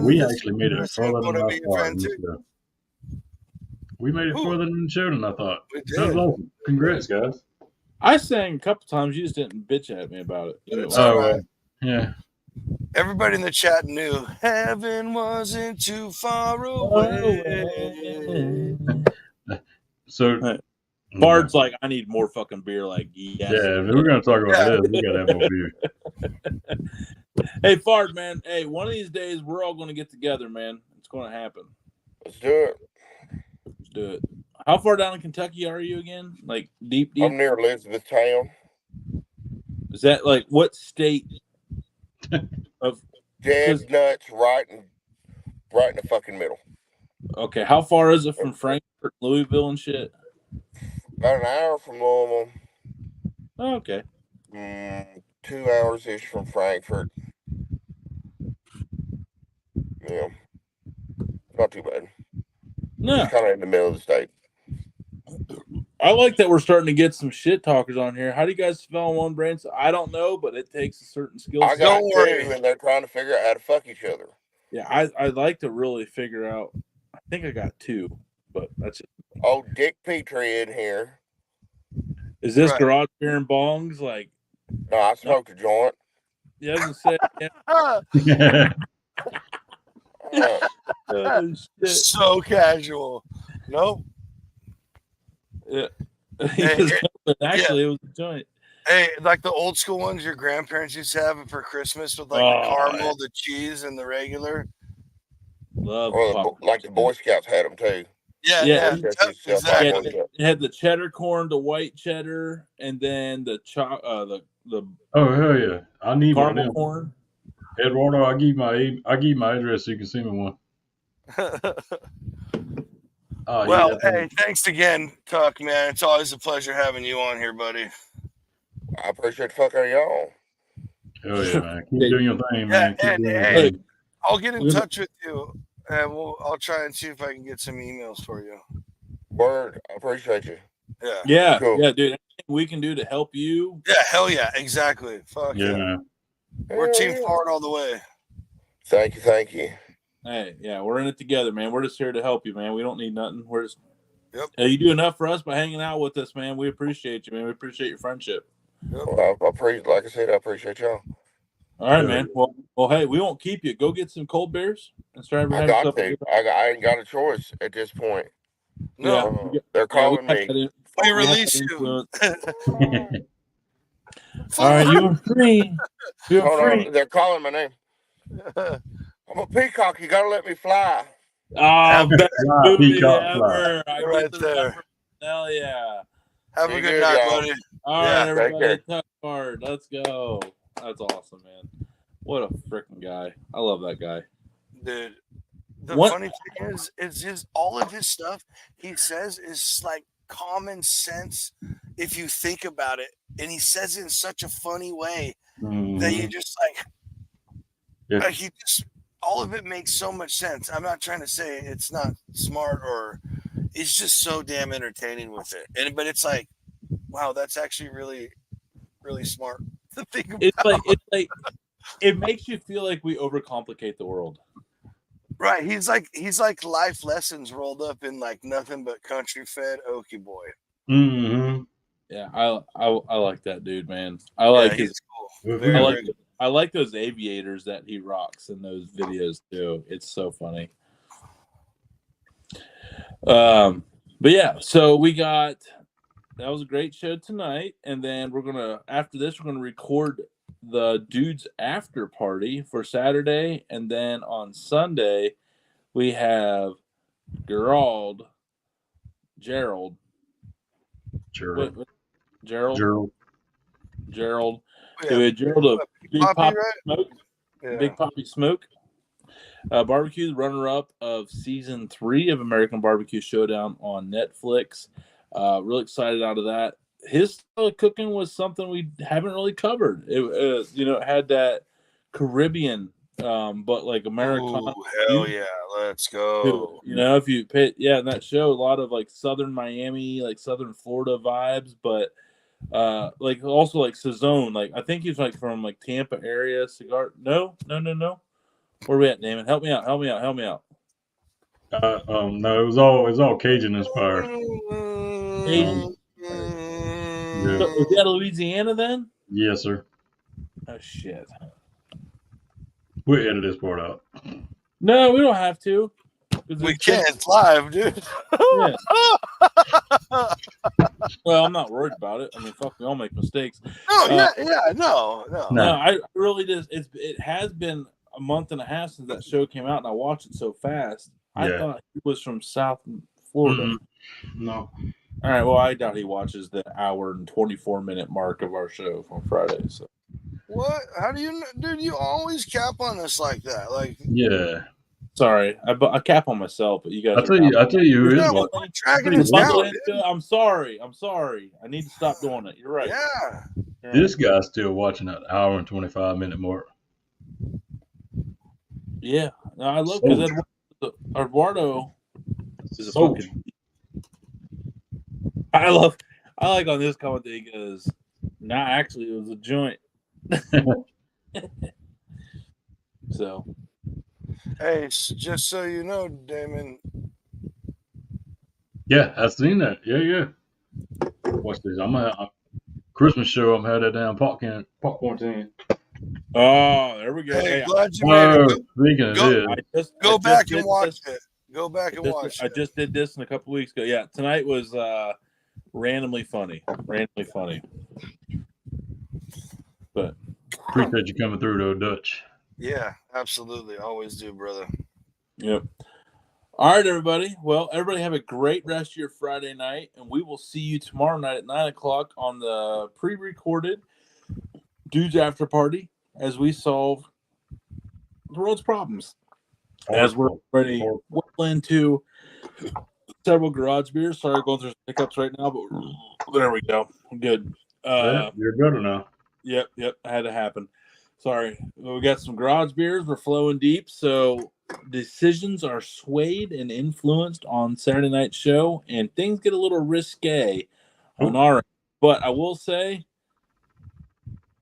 We actually made it further than I thought. We made it further than the show than I thought. That was awesome. Congrats, guys. I sang a couple times. You just didn't bitch at me about it. It's all right. Yeah. Everybody in the chat knew heaven wasn't too far away. So Bard's like, I need more fucking beer. Like, yes. Yeah, if we're gonna talk about this, we gotta have more beer. Hey, Fard, man. Hey, one of these days we're all gonna get together, man. It's gonna happen. Let's do it. Let's do it. How far down in Kentucky are you again? Like deep? I'm near Elizabethtown. Is that like what state? Of dead nuts, right in the fucking middle. Okay, how far is it from Frankfort, Louisville, and shit? About an hour from Louisville. Oh, okay. 2 hours ish from Frankfort. not too bad. No, Just kind of in the middle of the state. I like that we're starting to get some shit talkers on here. How do you guys spell on one brain? So I don't know, but it takes a certain skill I set. got Don't worry. two, and they're trying to figure out how to fuck each other. Yeah, I'd like to really figure out. I think I got two, but that's it. Oh, Dick Petrie in here. Is this Right. garage beer and bongs? Like, No, I smoked a joint. yeah, I was gonna say. Yeah. Oh, shit. So casual. Nope. Yeah. Hey, Actually, it was a joint. Hey, like the old school ones your grandparents used to have for Christmas with like the caramel, the cheese, and the regular. Love Well, like the Boy Scouts had them too. Yeah. Exactly. It had the cheddar corn, the white cheddar, and then the the Oh hell yeah! I need one of caramel them. corn. Eduardo, I give my address so you can send me one. Well, hey, thanks again, Tuck, man. It's always a pleasure having you on here, buddy. I appreciate the fuck out of y'all. Hell yeah, man. Keep doing your thing, man. Keep doing your Hey, thing. I'll get in touch with you, and I'll try and see if I can get some emails for you. Word, I appreciate you. Yeah, Cool. yeah, dude. Anything we can do to help you. Yeah, hell yeah, exactly. Fuck Yeah, yeah. man. We're team forward all the way. Thank you. Hey, yeah, we're in it together, man. We're just here to help you, man. We don't need nothing. We're just. Yep. Hey, you do enough for us by hanging out with us, man. We appreciate you, man. We appreciate your friendship. Yep. Well, like I said, I appreciate y'all. All right, man. Well, hey, we won't keep you. Go get some cold beers and start. I got to. I ain't got a choice at this point. No, they're calling me. We release you. All right, you're free. You're Hold free. on, they're calling my name. I'm a peacock. You gotta let me fly. Oh, best movie Peacock ever! I right get the there. reference. Hell yeah! Have Be a good good, night, y'all. buddy. All Yeah, right, take everybody, care. tuck card. Let's go. That's awesome, man. What a freaking guy! I love that guy. Dude. The What- funny thing is his all of his stuff he says is like common sense if you think about it, and he says it in such a funny way that you just like he just all of it makes so much sense. I'm not trying to say it's not smart or it's just so damn entertaining with it. But it's like, wow, that's actually really, really smart to think about. It's like it makes you feel like we overcomplicate the world. Right. He's like life lessons rolled up in like nothing but country fed Okie boy. Mm-hmm. Yeah, I like that dude, man. I like his. Cool. I like those aviators that he rocks in those videos too. It's so funny. But yeah, so that was a great show tonight, and then after this we're gonna record the dudes after party for Saturday, and then on Sunday we have Gerald. Gerald. Dude, Gerald of Big Poppy Smoke. Yeah. Big Poppy Smoke. Barbecue, the runner-up of season 3 of American Barbecue Showdown on Netflix. Really excited out of that. His style of cooking was something we haven't really covered. It had that Caribbean, but like Americana. Ooh, hell yeah, let's go. If you pit, in that show, a lot of like Southern Miami, like Southern Florida vibes, but like also like Saison. Like I think he's like from like Tampa area. Cigar? No. Where are we at, Damon? Help me out. No, it was all Cajun inspired. Cajun. Yeah. So, was that Louisiana then? Yes, sir. Oh shit. We'll edit this part out. No, we don't have to. We can't. It's live, dude. Yeah. Well, I'm not worried about it. I mean, fuck, we all make mistakes. No. I really just it has been a month and a half since that show came out, and I watched it so fast. I thought he was from South Florida. Mm-hmm. No. All right. Well, I doubt he watches the hour and 24-minute mark of our show on Friday. So. What? How do you, dude? You always cap on us like that. Like, yeah. Sorry, I cap on myself, but you guys. I tell you, who is one. Dragging us down. I'm sorry. I need to stop doing it. You're right. Yeah. This guy's still watching that hour and 25-minute mark. Yeah, no, I love because Eduardo is a Soldier. fucking. I like on this comment that he goes, "Nah, actually, it was a joint." So, Hey, just so you know, Damon. Yeah, I've seen that. Yeah. Watch this. I'm gonna Christmas show. I'm had that damn popcorn tin. oh, there we go. Hey, Hey, glad you made Oh, it. speaking of Go, this, go I back just and did watch this. it. Go back and watch I it. just did this in a couple weeks ago. Yeah, tonight was randomly funny. But appreciate you coming through though, Dutch. Yeah, absolutely. Always do, brother. yep. All right, everybody. Well, everybody have a great rest of your Friday night, and we will see you tomorrow night at 9:00 on the pre-recorded Dudes After Party as we solve the world's problems. As we're ready well into several garage beers. Sorry, going through some hiccups right now, but there we go. Good. You're better now. Yep. Had to happen. Sorry. We got some garage beers. We're flowing deep. So decisions are swayed and influenced on Saturday night show, and things get a little risque on our end. But I will say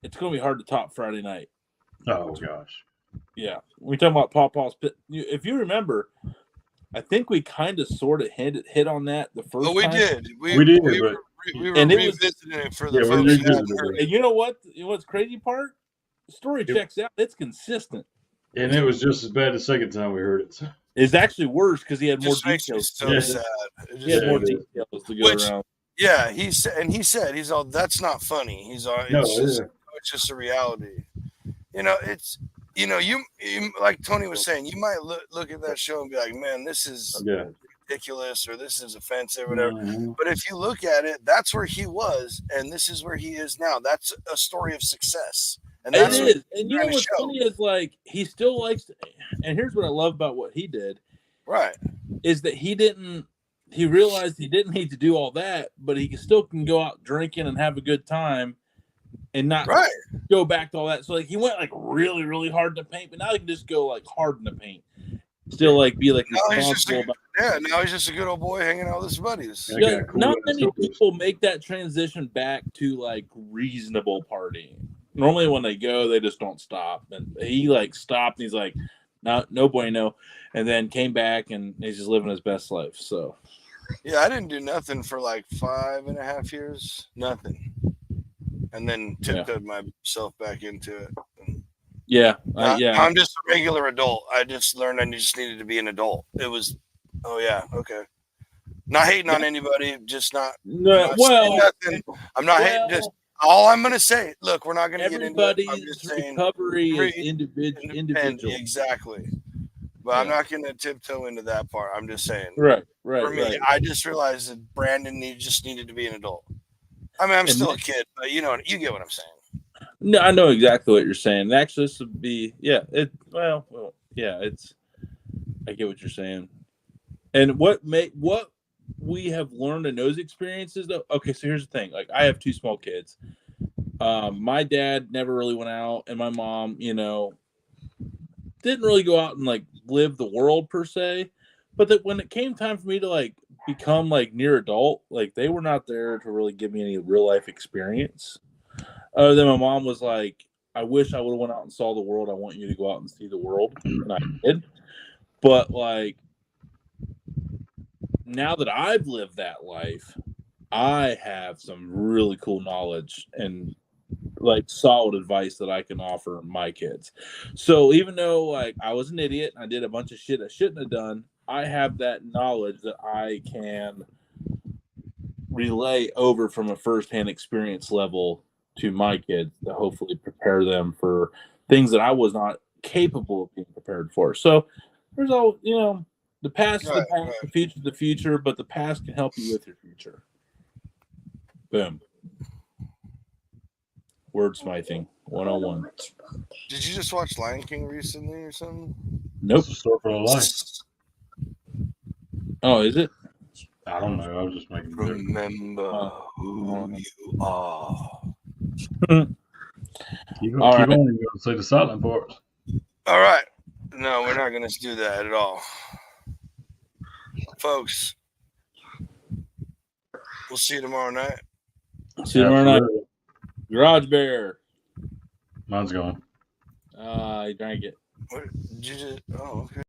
it's going to be hard to top Friday night. Oh, gosh. Yeah. We're talking about Pawpaw's Pit. If you remember, I think we kind of sort of hit on that the first time. We did. We did, we but were and revisiting it for the we folks who hadn't heard it. And you know what? What's crazy part? The story checks out. It's consistent. And it was just as bad the second time we heard it. So. It's actually worse because he had more Just makes me details. so sad. He had more details to go around. Yeah, he said he's all that's not funny. He's all it's just a reality. You know, it's you like Tony was saying, you might look at that show and be like, man, this is ridiculous or this is offensive or whatever. Mm-hmm. But if you look at it, that's where he was and this is where he is now. That's a story of success. And that's it is. And you know what's funny is like he still likes to, and here's what I love about what he did. Right. Is that he realized he didn't need to do all that, but he still can go out drinking and have a good time and not go back to all that. So like he went like really, really hard in the paint, but now he can just go like hard in the paint. Still like be like responsible about now he's just a good old boy hanging out with his buddies. Yeah, not many people make that transition back to like reasonable partying. Normally when they go, they just don't stop. And he like stopped and he's like, no bueno. And then came back and he's just living his best life. So yeah, I didn't do nothing for like 5.5 years. Nothing. And then tiptoed myself back into it. I'm just a regular adult. I just learned I just needed to be an adult. It was, okay. Not hating on anybody, just not. No, I'm not hating. Just all I'm going to say. Look, we're not going to get into it. I'm just saying recovery is individual. Exactly. But I'm not going to tiptoe into that part. I'm just saying. Right. For me, I just realized that Brandon just needed to be an adult. I mean, I'm still a kid, but you get what I'm saying. No, I know exactly what you're saying. Actually, this would be, I get what you're saying. And what we have learned in those experiences, though. Okay, so here's the thing. Like, I have two small kids. My dad never really went out, and my mom, didn't really go out and like live the world per se. But that when it came time for me to like become like near adult, like they were not there to really give me any real life experience. Other than my mom was like, I wish I would have went out and saw the world. I want you to go out and see the world. And I did. But like now that I've lived that life, I have some really cool knowledge and like solid advice that I can offer my kids. So even though like I was an idiot and I did a bunch of shit I shouldn't have done, I have that knowledge that I can relay over from a firsthand experience level to my kids to hopefully prepare them for things that I was not capable of being prepared for. So there's all, the past is the past, the future is the future, but the past can help you with your future. Boom. Wordsmithing 101. Did you just watch Lion King recently or something? Nope. It's a story for a life. Oh, is it? I don't know. I was just making. Remember who you are. Keep on. You're going to say the silent parts. All right. No, we're not going to do that at all. Folks, we'll see you tomorrow night. See you tomorrow night. Absolutely. Garage Bear. Mine's gone. He drank it. What did you just? Oh, okay.